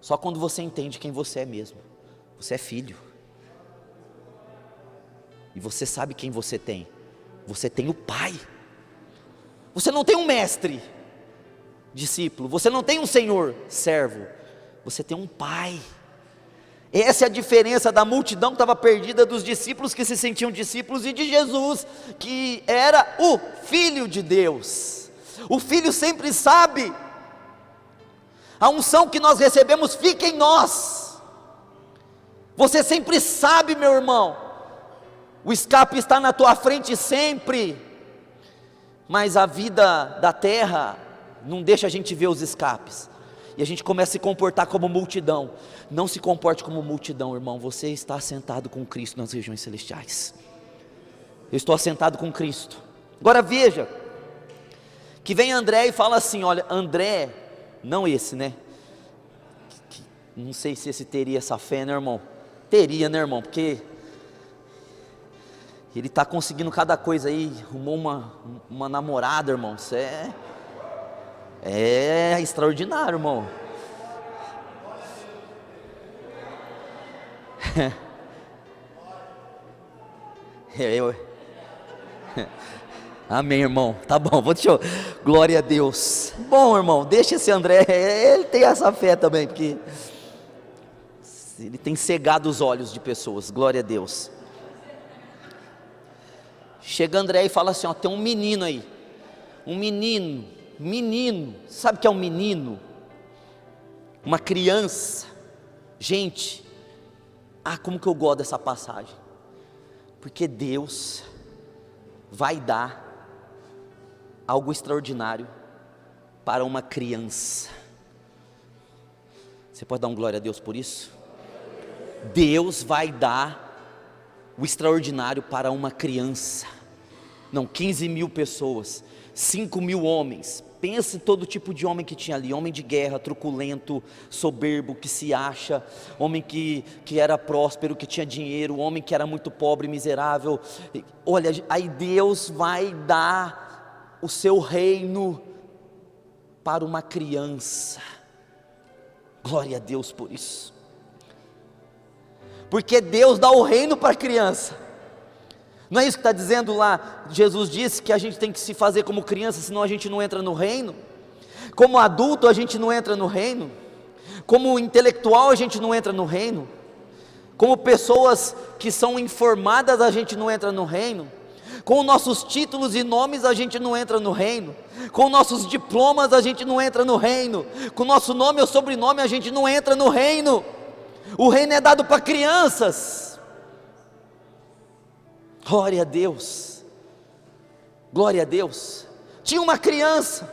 Só quando você entende quem você é mesmo. Você é filho. E você sabe quem você tem. Você tem o Pai. Você não tem um mestre, discípulo. Você não tem um senhor, servo. Você tem um Pai. Essa é a diferença da multidão que estava perdida, dos discípulos que se sentiam discípulos, e de Jesus, que era o Filho de Deus. O Filho sempre sabe. A unção que nós recebemos fica em nós. Você sempre sabe, meu irmão. O escape está na tua frente sempre. Mas a vida da terra não deixa a gente ver os escapes. E a gente começa a se comportar como multidão. Não se comporte como multidão, irmão. Você está assentado com Cristo nas regiões celestiais. Eu estou assentado com Cristo. Agora veja, que vem André e fala assim: olha, André, não esse, né? Não sei se esse teria essa fé, né, irmão? Teria, né, irmão? Porque ele está conseguindo cada coisa aí. Arrumou uma namorada, irmão. Isso é extraordinário, irmão. Amém, irmão. Tá bom, glória a Deus. Bom, irmão, deixa esse André, ele tem essa fé também, porque ele tem cegado os olhos de pessoas, glória a Deus. Chega André e fala assim, ó, tem um menino aí, um menino, sabe o que é um menino? Uma criança. Gente, como que eu gosto dessa passagem, porque Deus vai dar algo extraordinário para uma criança. Você pode dar um glória a Deus por isso? Deus vai dar o extraordinário para uma criança. Não, 15 mil pessoas, 5 mil homens. Pense em todo tipo de homem que tinha ali, homem de guerra, truculento, soberbo, que se acha, homem que era próspero, que tinha dinheiro, homem que era muito pobre, miserável. Olha, aí Deus vai dar o seu reino para uma criança. Glória a Deus por isso. Porque Deus dá o reino para a criança. Não é isso que está dizendo lá? Jesus disse que a gente tem que se fazer como criança, senão a gente não entra no reino. Como adulto a gente não entra no reino. Como intelectual a gente não entra no reino. Como pessoas que são informadas a gente não entra no reino. Com nossos títulos e nomes a gente não entra no reino. Com nossos diplomas a gente não entra no reino. Com nosso nome ou sobrenome a gente não entra no reino. O reino é dado para crianças. Glória a Deus, glória a Deus. Tinha uma criança,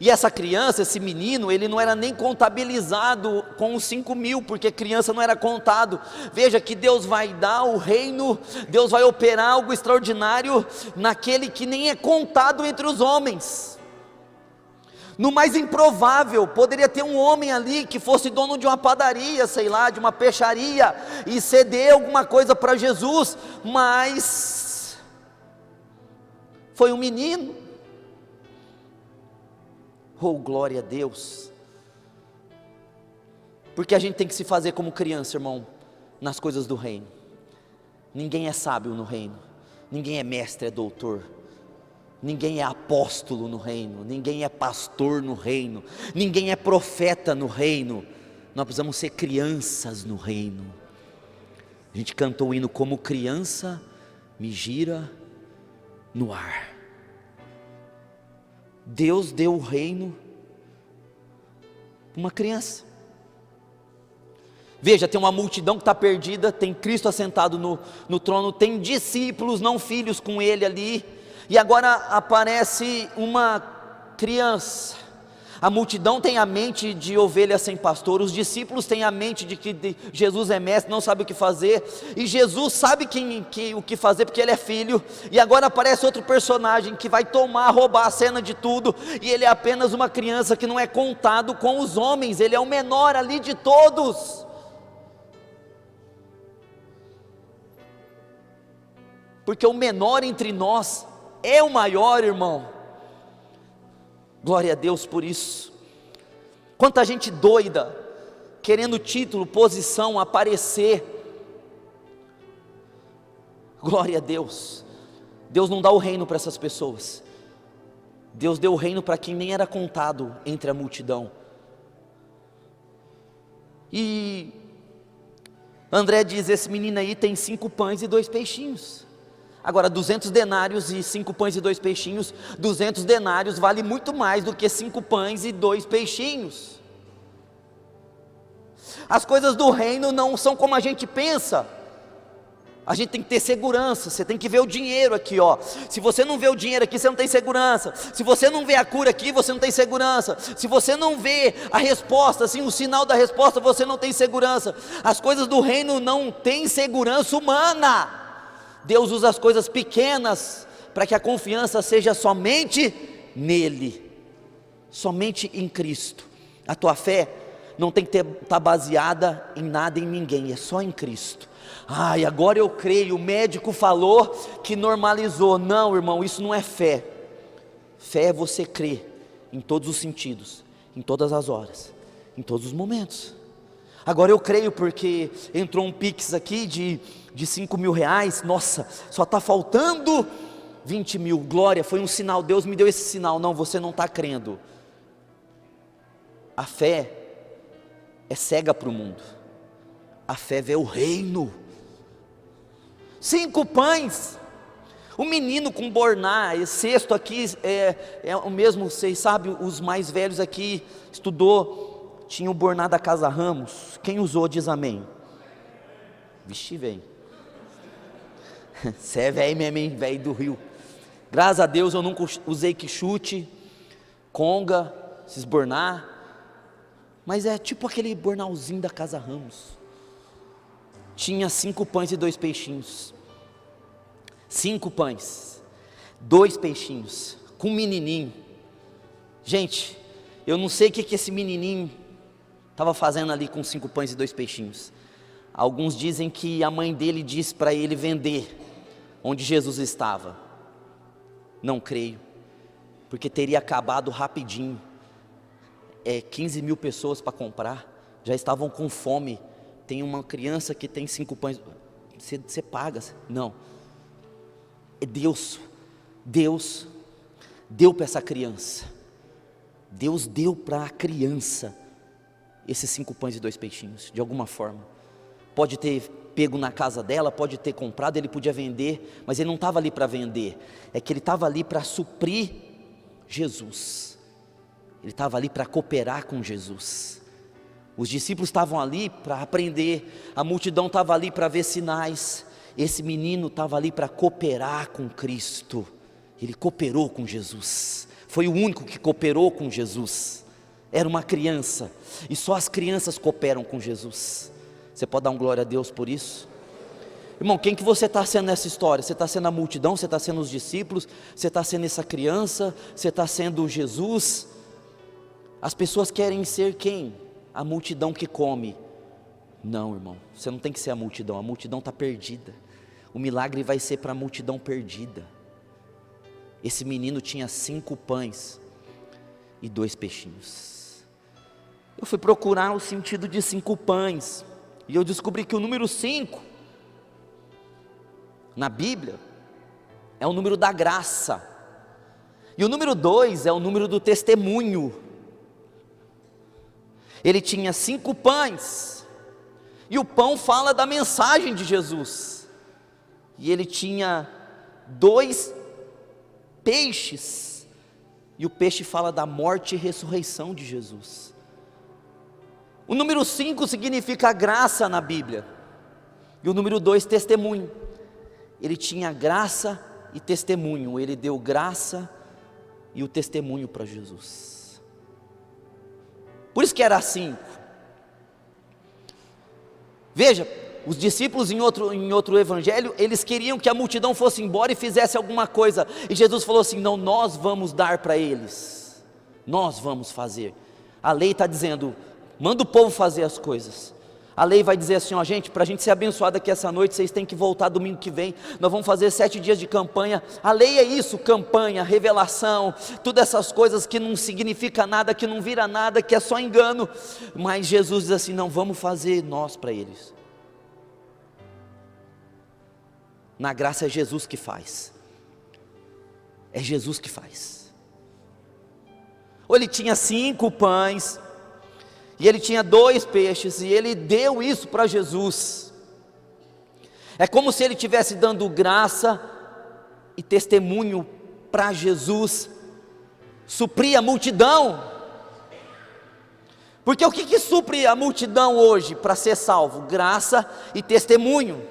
e essa criança, esse menino, ele não era nem contabilizado com os 5 mil, porque criança não era contado. Veja que Deus vai dar o reino, Deus vai operar algo extraordinário naquele que nem é contado entre os homens. No mais improvável, poderia ter um homem ali que fosse dono de uma padaria, sei lá, de uma peixaria, e ceder alguma coisa para Jesus, mas foi um menino. Oh, glória a Deus. Porque a gente tem que se fazer como criança, irmão, nas coisas do reino. Ninguém é sábio no reino, ninguém é mestre, é doutor. Ninguém é apóstolo no reino, ninguém é pastor no reino, ninguém é profeta no reino. Nós precisamos ser crianças no reino. A gente cantou o hino, como criança me gira no ar. Deus deu o reino para uma criança. Veja, tem uma multidão que está perdida, tem Cristo assentado no trono, tem discípulos, não filhos, com ele ali. E agora aparece uma criança. A multidão tem a mente de ovelha sem pastor, os discípulos têm a mente de que Jesus é mestre, não sabe o que fazer, e Jesus sabe o que fazer porque ele é filho. E agora aparece outro personagem que vai roubar a cena de tudo, e ele é apenas uma criança que não é contado com os homens, ele é o menor ali de todos. Porque o menor entre nós é o maior, irmão. Glória a Deus por isso. Quanta gente doida, querendo título, posição, aparecer. Glória a Deus. Deus não dá o reino para essas pessoas. Deus deu o reino para quem nem era contado entre a multidão. E André diz, esse menino aí tem 5 pães e 2 peixinhos. Agora 200 denários e 5 pães e 2 peixinhos, 200 denários vale muito mais do que 5 pães e 2 peixinhos. As coisas do reino não são como a gente pensa. A gente tem que ter segurança, você tem que ver o dinheiro aqui, ó. Se você não vê o dinheiro aqui, você não tem segurança. Se você não vê a cura aqui, você não tem segurança. Se você não vê a resposta, assim, o sinal da resposta, você não tem segurança. As coisas do reino não têm segurança humana. Deus usa as coisas pequenas para que a confiança seja somente nele, somente em Cristo. A tua fé não tem que estar baseada em nada, em ninguém, é só em Cristo. Ai, agora eu creio, o médico falou que normalizou. Não, irmão, isso não é fé. Fé é você crer em todos os sentidos, em todas as horas, em todos os momentos. Agora eu creio porque entrou um Pix aqui de 5 mil reais. Nossa, só está faltando 20 mil, glória, foi um sinal, Deus me deu esse sinal. Não, você não está crendo. A fé é cega para o mundo, a fé vê o reino. 5 pães, o menino com borná, esse cesto aqui é o mesmo, vocês sabem, os mais velhos aqui estudou, tinha o borná da Casa Ramos, quem usou diz amém. Vixe, velho, você é velho mesmo, hein, velho do Rio. Graças a Deus eu nunca usei quichute, conga, esses borná, mas é tipo aquele bornalzinho da Casa Ramos. Tinha 5 pães e 2 peixinhos. 5 pães, 2 peixinhos, com um menininho. Gente, eu não sei o que esse menininho estava fazendo ali com 5 pães e 2 peixinhos. Alguns dizem que a mãe dele disse para ele vender onde Jesus estava. Não creio, porque teria acabado rapidinho. 15 mil pessoas para comprar, já estavam com fome. Tem uma criança que tem 5 pães, você paga? Não, Deus deu para essa criança, Deus deu para a criança esses 5 pães e 2 peixinhos, de alguma forma. Pode ter pego na casa dela, pode ter comprado, ele podia vender, mas ele não estava ali para vender, é que ele estava ali para suprir Jesus, ele estava ali para cooperar com Jesus. Os discípulos estavam ali para aprender, a multidão estava ali para ver sinais, esse menino estava ali para cooperar com Cristo, ele cooperou com Jesus, foi o único que cooperou com Jesus, era uma criança, e só as crianças cooperam com Jesus. Você pode dar um glória a Deus por isso? Irmão, quem que você está sendo nessa história? Você está sendo a multidão, você está sendo os discípulos, você está sendo essa criança, você está sendo Jesus? As pessoas querem ser quem? A multidão que come. Não, irmão, você não tem que ser a multidão está perdida. O milagre vai ser para a multidão perdida. Esse menino tinha 5 pães e 2 peixinhos. Eu fui procurar o sentido de 5 pães, e eu descobri que o número 5, na Bíblia, é o número da graça, e o número 2 é o número do testemunho. Ele tinha 5 pães, e o pão fala da mensagem de Jesus, e ele tinha 2 peixes, e o peixe fala da morte e ressurreição de Jesus. O número 5 significa graça na Bíblia, e o número 2 testemunho. Ele tinha graça e testemunho, ele deu graça e o testemunho para Jesus. Por isso que era 5. Veja, os discípulos em outro evangelho, eles queriam que a multidão fosse embora e fizesse alguma coisa, e Jesus falou assim: não, nós vamos dar para eles, nós vamos fazer. A lei está dizendo, manda o povo fazer as coisas. A lei vai dizer assim, ó, gente, para a gente ser abençoado aqui essa noite, vocês têm que voltar domingo que vem, nós vamos fazer 7 dias de campanha. A lei é isso, campanha, revelação, todas essas coisas que não significa nada, que não vira nada, que é só engano. Mas Jesus diz assim, não, vamos fazer nós para eles. Na graça é Jesus que faz, é Jesus que faz. Ou ele tinha 5 pães, e ele tinha 2 peixes, e ele deu isso para Jesus. É como se ele estivesse dando graça e testemunho para Jesus suprir a multidão. Porque o que supre a multidão hoje para ser salvo? Graça e testemunho.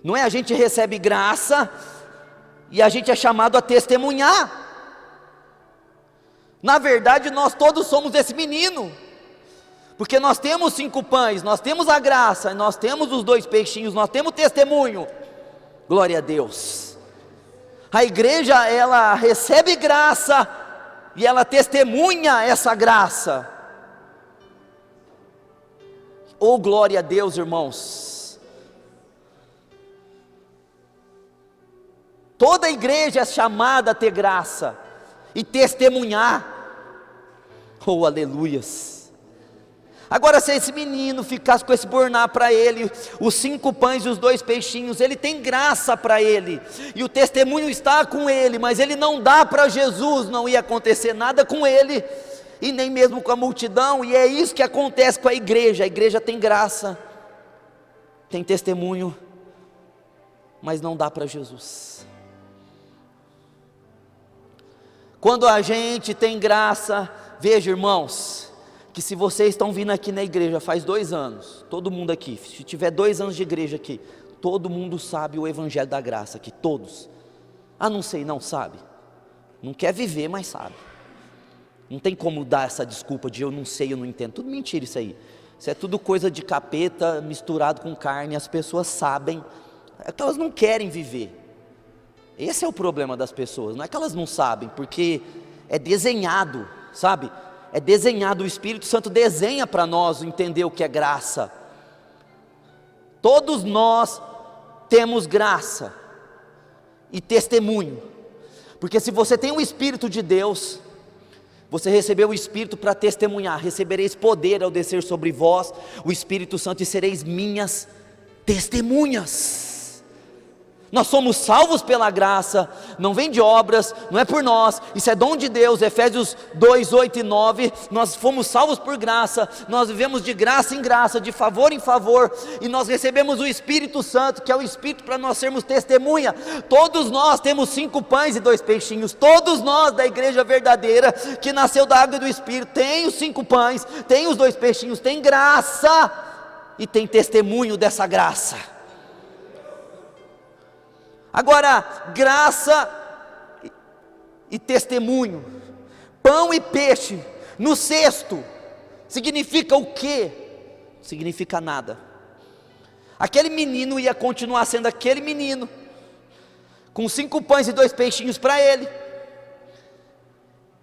Não é? A gente recebe graça e a gente é chamado a testemunhar. Na verdade, nós todos somos esse menino, porque nós temos 5 pães, nós temos a graça, nós temos os 2 peixinhos, nós temos testemunho. Glória a Deus. A igreja, ela recebe graça e ela testemunha essa graça. Oh, glória a Deus, irmãos. Toda a igreja é chamada a ter graça e testemunhar. Oh, aleluias. Agora, se esse menino ficasse com esse borná para ele, os 5 pães e os 2 peixinhos, ele tem graça para ele, e o testemunho está com ele, mas ele não dá para Jesus, não ia acontecer nada com ele, e nem mesmo com a multidão. E é isso que acontece com a igreja tem graça, tem testemunho, mas não dá para Jesus. Quando a gente tem graça, veja, irmãos, que se vocês estão vindo aqui na igreja faz 2 anos, todo mundo aqui, se tiver 2 anos de igreja aqui, todo mundo sabe o evangelho da graça aqui, todos. Não sei, não sabe, não quer viver, mas sabe. Não tem como dar essa desculpa de eu não sei, eu não entendo, tudo mentira isso aí. Isso é tudo coisa de capeta misturado com carne. As pessoas sabem, é que elas não querem viver. Esse é o problema das pessoas, não é que elas não sabem, porque é desenhado, sabe? É desenhado, o Espírito Santo desenha para nós entender o que é graça. Todos nós temos graça e testemunho, porque se você tem o Espírito de Deus, você recebeu o Espírito para testemunhar. Recebereis poder ao descer sobre vós o Espírito Santo, e sereis minhas testemunhas. Nós somos salvos pela graça, não vem de obras, não é por nós, isso é dom de Deus. Efésios 2, 8 e 9, nós fomos salvos por graça, nós vivemos de graça em graça, de favor em favor, e nós recebemos o Espírito Santo, que é o Espírito para nós sermos testemunha. Todos nós temos 5 pães e 2 peixinhos, todos nós da igreja verdadeira, que nasceu da água e do Espírito, tem os 5 pães, tem os 2 peixinhos, tem graça, e tem testemunho dessa graça. Agora, graça e testemunho, pão e peixe no cesto, significa o quê? Significa nada. Aquele menino ia continuar sendo aquele menino, com 5 pães e 2 peixinhos para ele,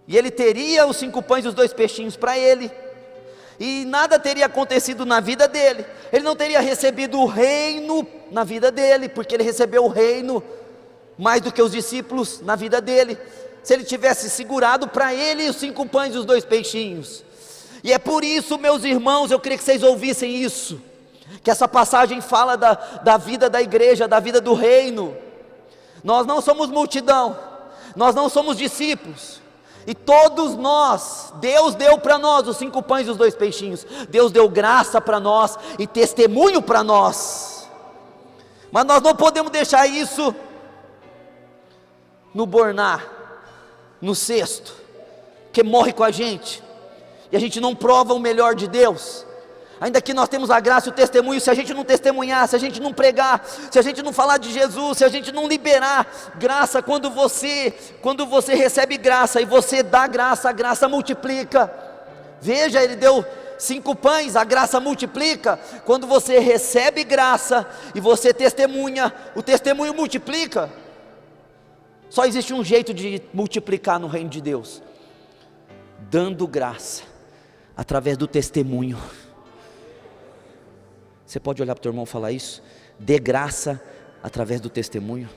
e ele teria os 5 pães e os 2 peixinhos para ele, e nada teria acontecido na vida dele. Ele não teria recebido o reino na vida dele, porque ele recebeu o reino mais do que os discípulos na vida dele, se ele tivesse segurado para ele os 5 pães e os 2 peixinhos. E é por isso, meus irmãos, eu queria que vocês ouvissem isso, que essa passagem fala da vida da igreja, da vida do reino. Nós não somos multidão, nós não somos discípulos, e todos nós, Deus deu para nós os 5 pães e os 2 peixinhos, Deus deu graça para nós e testemunho para nós, mas nós não podemos deixar isso no borná, no cesto, que morre com a gente, e a gente não prova o melhor de Deus. Ainda que nós temos a graça e o testemunho, se a gente não testemunhar, se a gente não pregar, se a gente não falar de Jesus, se a gente não liberar graça, quando você recebe graça e você dá graça, a graça multiplica. Veja, ele deu 5 pães, a graça multiplica. Quando você recebe graça e você testemunha, o testemunho multiplica. Só existe um jeito de multiplicar no reino de Deus: dando graça, através do testemunho. Você pode olhar para o teu irmão e falar isso? Dê graça através do testemunho.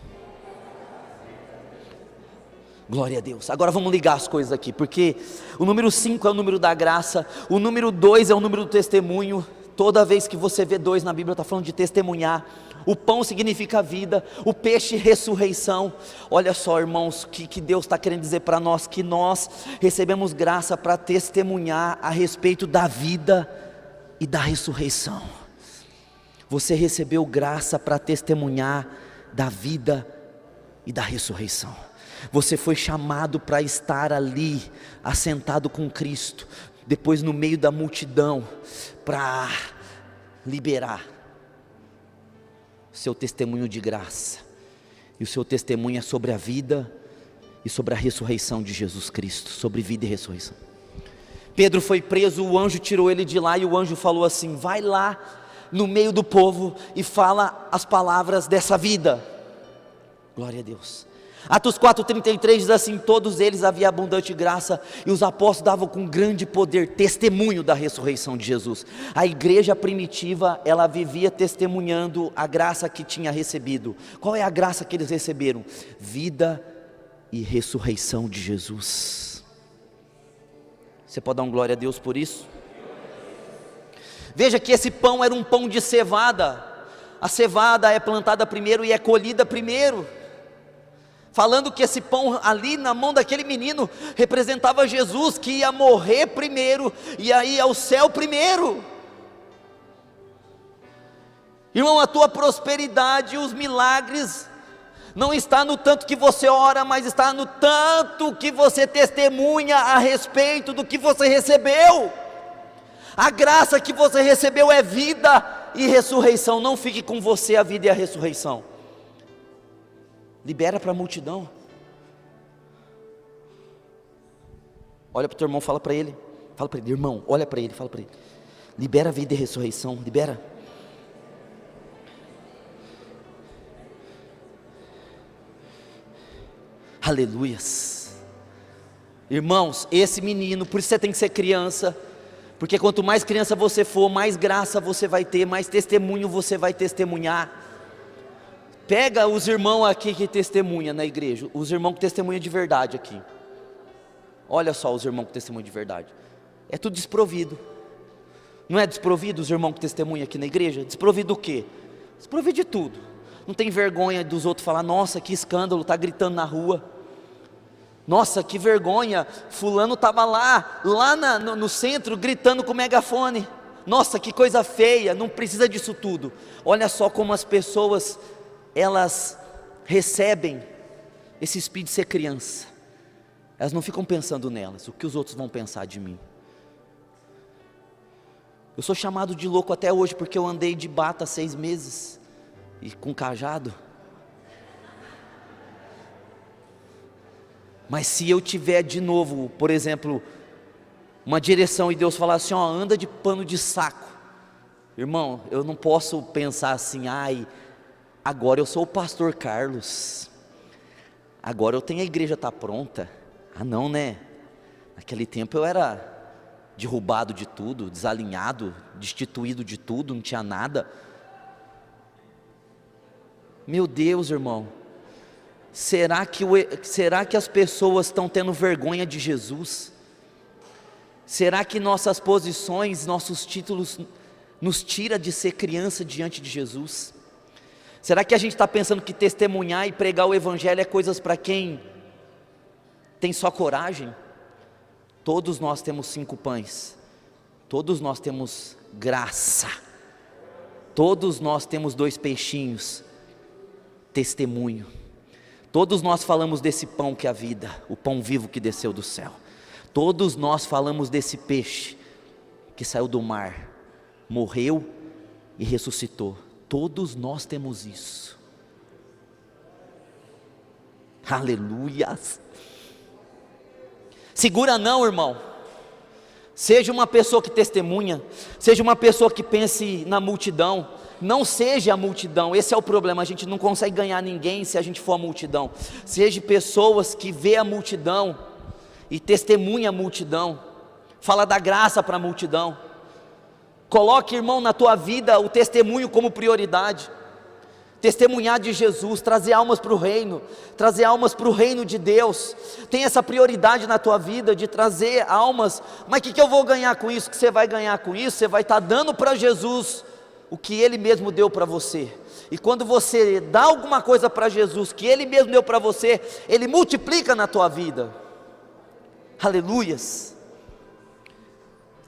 Glória a Deus. Agora vamos ligar as coisas aqui, porque o número 5 é o número da graça, o número 2 é o número do testemunho. Toda vez que você vê 2 na Bíblia, está falando de testemunhar. O pão significa vida, o peixe ressurreição. Olha só, irmãos, que Deus está querendo dizer para nós, que nós recebemos graça para testemunhar a respeito da vida e da ressurreição. Você recebeu graça para testemunhar da vida e da ressurreição. Você foi chamado para estar ali, assentado com Cristo, depois no meio da multidão, para liberar seu testemunho de graça. E o seu testemunho é sobre a vida e sobre a ressurreição de Jesus Cristo, sobre vida e ressurreição. Pedro foi preso, o anjo tirou ele de lá, e o anjo falou assim: vai lá no meio do povo e fala as palavras dessa vida. Glória a Deus. Atos 4,33 diz assim: todos eles havia abundante graça, e os apóstolos davam com grande poder testemunho da ressurreição de Jesus. A igreja primitiva, ela vivia testemunhando a graça que tinha recebido. Qual é a graça que eles receberam? Vida e ressurreição de Jesus. Você pode dar um glória a Deus por isso? Veja que esse pão era um pão de cevada. A cevada é plantada primeiro e é colhida primeiro, falando que esse pão ali na mão daquele menino representava Jesus, que ia morrer primeiro e ia ir ao céu primeiro. Irmão, a tua prosperidade e os milagres não está no tanto que você ora, mas está no tanto que você testemunha a respeito do que você recebeu. A graça que você recebeu é vida e ressurreição. Não fique com você a vida e a ressurreição. Libera para a multidão. Olha para o teu irmão, fala para ele, irmão, olha para ele, fala para ele. Libera a vida e a ressurreição, libera. Aleluias. Irmãos, esse menino, por isso você tem que ser criança, porque quanto mais criança você for, mais graça você vai ter, mais testemunho você vai testemunhar. Pega os irmãos aqui que testemunham na igreja, os irmãos que testemunham de verdade aqui. Olha só os irmãos que testemunham de verdade. É tudo desprovido. Não é desprovido os irmãos que testemunham aqui na igreja? Desprovido do quê? Desprovido de tudo. Não tem vergonha dos outros falar, nossa, que escândalo, está gritando na rua. Nossa, que vergonha, fulano estava lá no centro gritando com o megafone. Nossa, que coisa feia, não precisa disso tudo. Olha só como as pessoas, elas recebem esse espírito de ser criança. Elas não ficam pensando nelas, o que os outros vão pensar de mim. Eu sou chamado de louco até hoje, porque eu andei de bata 6 meses, e com cajado. Mas se eu tiver de novo, por exemplo, uma direção e Deus falar assim, ó, anda de pano de saco. Irmão, eu não posso pensar assim, ai, agora eu sou o pastor Carlos. Agora eu tenho a igreja tá pronta. Ah não, né? Naquele tempo eu era derrubado de tudo, desalinhado, destituído de tudo, não tinha nada. Meu Deus, irmão. Será que as pessoas estão tendo vergonha de Jesus? Será que nossas posições, nossos títulos nos tira de ser criança diante de Jesus? Será que a gente está pensando que testemunhar e pregar o evangelho é coisas para quem tem só coragem? Todos nós temos 5 pães, todos nós temos graça, todos nós temos 2 peixinhos, testemunho. Todos nós falamos desse pão que é a vida, o pão vivo que desceu do céu. Todos nós falamos desse peixe que saiu do mar, morreu e ressuscitou. Todos nós temos isso. Aleluias. Segura não, irmão. Seja uma pessoa que testemunha, seja uma pessoa que pense na multidão. Não seja a multidão, esse é o problema, a gente não consegue ganhar ninguém se a gente for a multidão. Seja pessoas que vê a multidão e testemunha a multidão, fala da graça para a multidão. Coloque, irmão, na tua vida o testemunho como prioridade. Testemunhar de Jesus, trazer almas para o reino, trazer almas para o reino de Deus. Tem essa prioridade na tua vida de trazer almas. Mas o que eu vou ganhar com isso? O que você vai ganhar com isso? Você vai estar dando para Jesus o que Ele mesmo deu para você. E quando você dá alguma coisa para Jesus, que Ele mesmo deu para você, Ele multiplica na tua vida. Aleluias.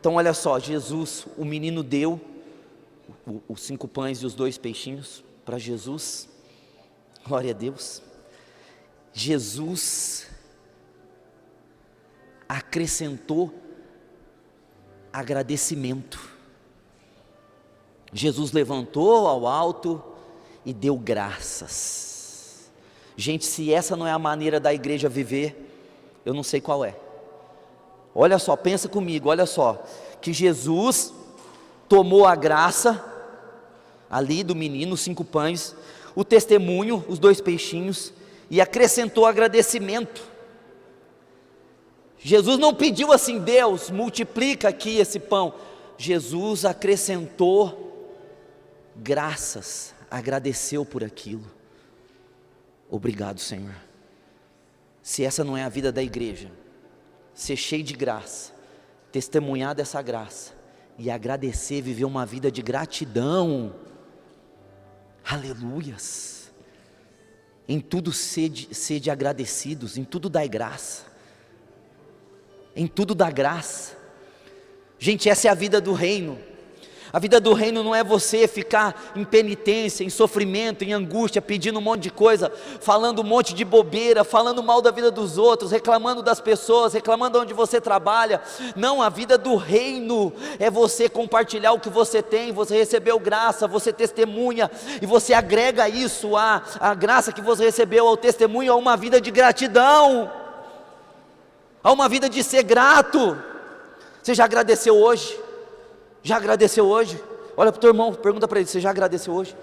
Então olha só, Jesus, o menino deu os 5 pães e os 2 peixinhos para Jesus. Glória a Deus. Jesus acrescentou agradecimento. Jesus levantou ao alto e deu graças. Gente, se essa não é a maneira da igreja viver, eu não sei qual é. Olha só, pensa comigo, olha só, que Jesus tomou a graça ali do menino, os 5 pães, o testemunho, os 2 peixinhos, e acrescentou agradecimento. Jesus não pediu assim, Deus, multiplica aqui esse pão. Jesus acrescentou graças, agradeceu por aquilo. Obrigado, Senhor. Se essa não é a vida da igreja, ser cheio de graça, testemunhar dessa graça e agradecer, viver uma vida de gratidão. Aleluias. Em tudo sede agradecidos, em tudo dai graça. Em tudo dá graça. Gente, essa é a vida do reino. A vida do reino não é você ficar em penitência, em sofrimento, em angústia, pedindo um monte de coisa, falando um monte de bobeira, falando mal da vida dos outros, reclamando das pessoas, reclamando onde você trabalha. Não, a vida do reino é você compartilhar o que você tem, você recebeu graça, você testemunha, e você agrega isso, a graça que você recebeu ao testemunho, a uma vida de gratidão, a uma vida de ser grato. Você já agradeceu hoje? Já agradeceu hoje? Olha para o teu irmão, pergunta para ele, você já agradeceu hoje?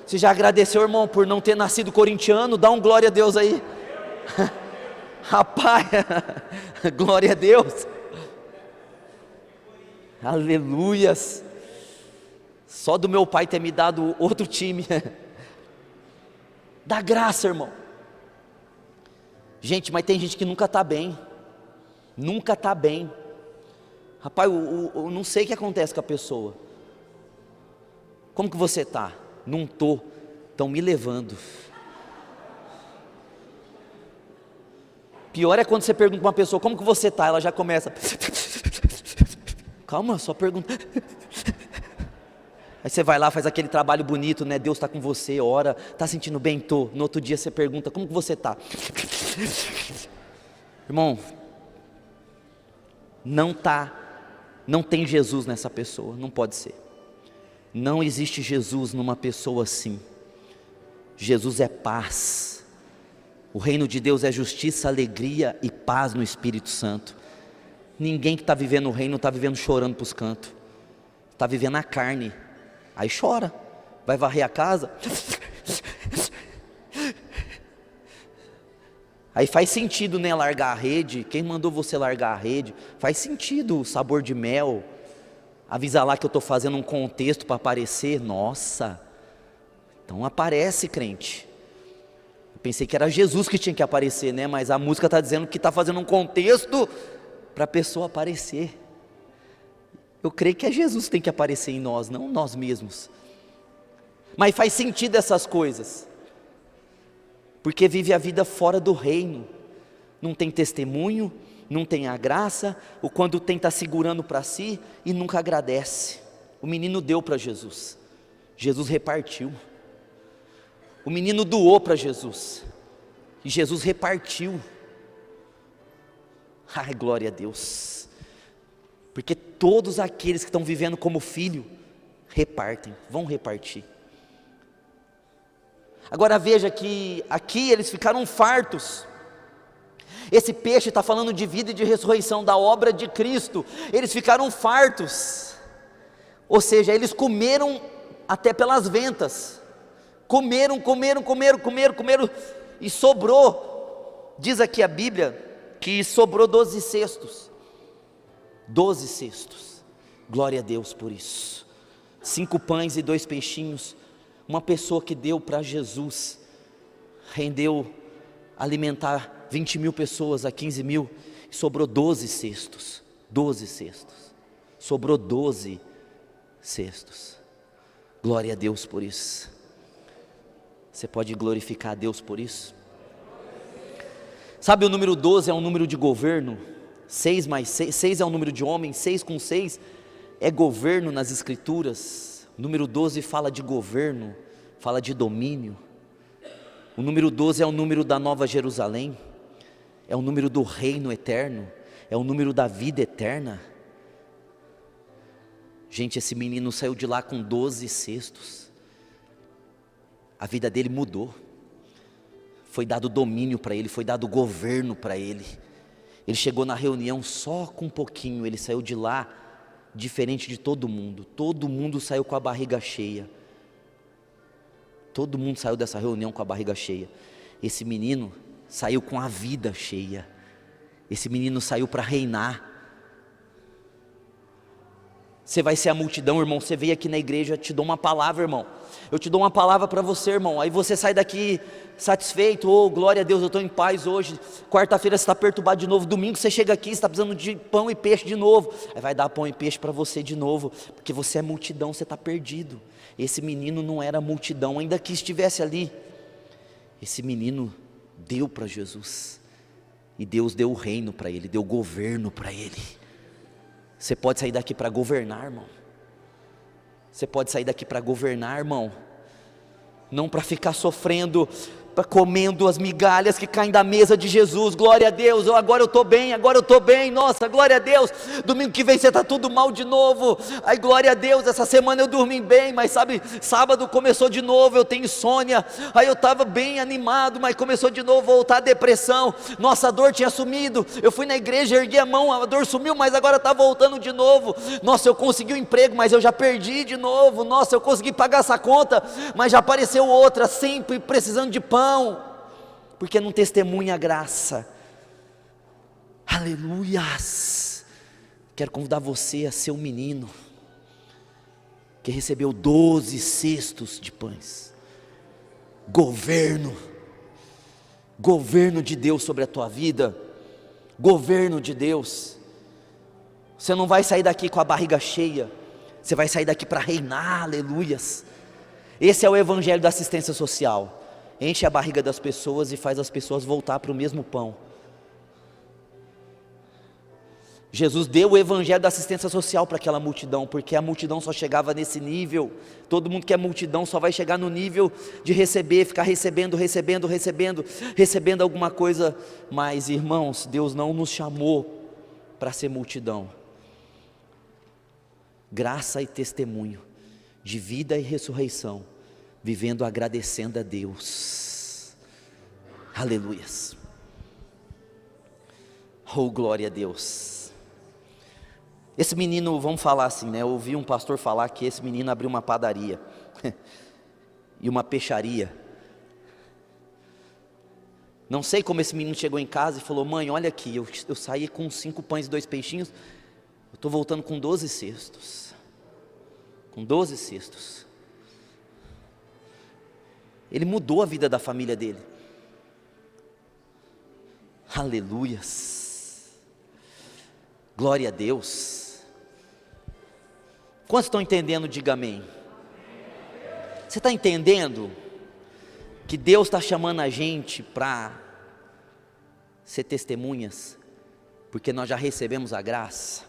Você já agradeceu, irmão, por não ter nascido corintiano? Dá um glória a Deus aí. Rapaz, glória a Deus. Aleluias. Só do meu pai ter me dado outro time. Dá graça, irmão. Gente, mas tem gente que nunca está bem. Nunca está bem. Rapaz, eu não sei o que acontece com a pessoa. Como que você está? Não estou. Estão me levando. Pior é quando você pergunta para uma pessoa, como que você está? Ela já começa. Calma, só pergunta. Aí você vai lá, faz aquele trabalho bonito, né? Deus está com você, ora. Está sentindo bem? Tô. No outro dia você pergunta, como que você está? Irmão, não tem Jesus nessa pessoa, não pode ser. Não existe Jesus numa pessoa assim. Jesus é paz. O reino de Deus é justiça, alegria e paz no Espírito Santo. Ninguém que está vivendo o reino está vivendo chorando para os cantos. Está vivendo a carne. Aí chora. Vai varrer a casa. Aí faz sentido, né, largar a rede. Quem mandou você largar a rede? Faz sentido o sabor de mel. Avisa lá que eu estou fazendo um contexto para aparecer. Nossa, então aparece, crente. Eu pensei que era Jesus que tinha que aparecer, né? Mas a música está dizendo que está fazendo um contexto para a pessoa aparecer. Eu creio que é Jesus que tem que aparecer em nós, não nós mesmos. Mas faz sentido essas coisas, porque vive a vida fora do reino, não tem testemunho, não tem a graça, ou quando tem está segurando para si e nunca agradece. O menino deu para Jesus, Jesus repartiu. O menino doou para Jesus, e Jesus repartiu. Ai, glória a Deus, porque todos aqueles que estão vivendo como filho, repartem, vão repartir. Agora veja que aqui eles ficaram fartos. Esse peixe está falando de vida e de ressurreição, da obra de Cristo. Eles ficaram fartos, ou seja, eles comeram até pelas ventas. Comeram, e sobrou. Diz aqui a Bíblia que sobrou 12 cestos. 12 cestos, glória a Deus por isso. 5 pães e 2 peixinhos. Uma pessoa que deu para Jesus, rendeu alimentar 20 mil pessoas a 15 mil, e sobrou 12 cestos, 12 cestos, sobrou 12 cestos, glória a Deus por isso. Você pode glorificar a Deus por isso? Sabe, o número 12 é um número de governo, 6 mais 6, 6 é um número de homem, 6 com 6 é governo nas escrituras. O número 12 fala de governo, fala de domínio. O número 12 é o número da Nova Jerusalém, é o número do reino eterno, é o número da vida eterna. Gente, esse menino saiu de lá com 12 cestos, a vida dele mudou, foi dado domínio para ele, foi dado governo para ele. Ele chegou na reunião só com um pouquinho, ele saiu de lá diferente de todo mundo saiu com a barriga cheia. Todo mundo saiu dessa reunião com a barriga cheia. Esse menino saiu com a vida cheia. Esse menino saiu para reinar. Você vai ser a multidão, irmão. Você veio aqui na igreja, eu te dou uma palavra, irmão. Eu te dou uma palavra para você, irmão. Aí você sai daqui satisfeito. Oh, glória a Deus, eu estou em paz hoje. Quarta-feira você está perturbado de novo. Domingo você chega aqui, você está precisando de pão e peixe de novo. Aí vai dar pão e peixe para você de novo. Porque você é multidão, você está perdido. Esse menino não era multidão, ainda que estivesse ali. Esse menino deu para Jesus. E Deus deu o reino para ele, deu o governo para ele. Você pode sair daqui para governar, irmão. Você pode sair daqui para governar, irmão. Não para ficar sofrendo, comendo as migalhas que caem da mesa de Jesus. Glória a Deus, agora eu estou bem, nossa, glória a Deus. Domingo que vem você está tudo mal de novo. Ai, glória a Deus, essa semana eu dormi bem, mas sabe, sábado começou de novo, eu tenho insônia. Aí eu estava bem animado, mas começou de novo a voltar a depressão. Nossa, a dor tinha sumido, eu fui na igreja, ergui a mão, a dor sumiu, mas agora está voltando de novo. Nossa, eu consegui um emprego, mas eu já perdi de novo. Nossa, eu consegui pagar essa conta, mas já apareceu outra, sempre precisando de pão. Porque não testemunha a graça. Aleluias. Quero convidar você a ser um menino que recebeu 12 cestos de pães. Governo de Deus sobre a tua vida. Governo de Deus. Você não vai sair daqui com a barriga cheia. Você vai sair daqui para reinar. Aleluias. Esse é o evangelho da assistência social. Enche a barriga das pessoas e faz as pessoas voltar para o mesmo pão. Jesus deu o evangelho da assistência social para aquela multidão, porque a multidão só chegava nesse nível. Todo mundo que é multidão só vai chegar no nível de receber, ficar recebendo alguma coisa. Mas, irmãos, Deus não nos chamou para ser multidão. Graça e testemunho de vida e ressurreição, vivendo agradecendo a Deus. Aleluias. Oh, glória a Deus. Esse menino, vamos falar assim, né? Eu ouvi um pastor falar que esse menino abriu uma padaria e uma peixaria. Não sei como esse menino chegou em casa e falou: mãe, olha aqui, eu saí com 5 pães e 2 peixinhos, eu estou voltando com 12 cestos. Com 12 cestos. Ele mudou a vida da família dele. Aleluias. Glória a Deus. Quantos estão entendendo? Diga amém. Você está entendendo que Deus está chamando a gente para ser testemunhas? Porque nós já recebemos a graça.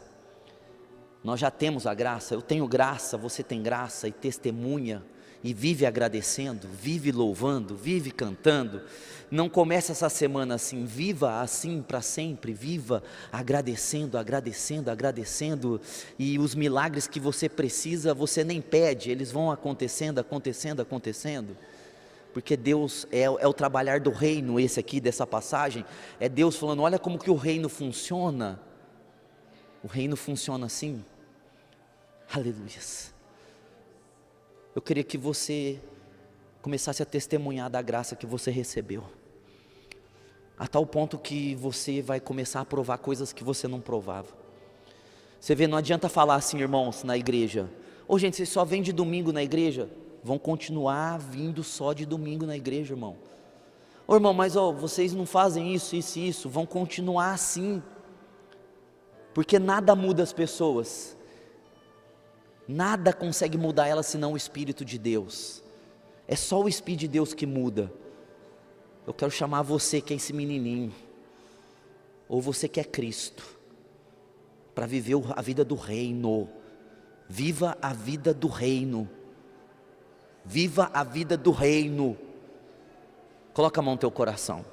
Nós já temos a graça. Eu tenho graça, você tem graça, e testemunha. E vive agradecendo, vive louvando, vive cantando. Não comece essa semana assim, viva assim para sempre, viva agradecendo. E os milagres que você precisa, você nem pede, eles vão acontecendo. Porque Deus é o trabalhar do reino, esse aqui dessa passagem, é Deus falando: olha como que o reino funciona. O reino funciona assim. Aleluias. Eu queria que você começasse a testemunhar da graça que você recebeu, a tal ponto que você vai começar a provar coisas que você não provava. Você vê, não adianta falar assim, irmãos, na igreja: ô gente, vocês só vêm de domingo na igreja. Vão continuar vindo só de domingo na igreja, irmão. Ô irmão, mas vocês não fazem isso, vão continuar assim. Porque nada muda as pessoas. Nada consegue mudar elas senão o Espírito de Deus. É só o Espírito de Deus que muda. Eu quero chamar você que é esse menininho, ou você que é Cristo, para viver a vida do reino. Viva a vida do reino. Viva a vida do reino. Coloca a mão no teu coração.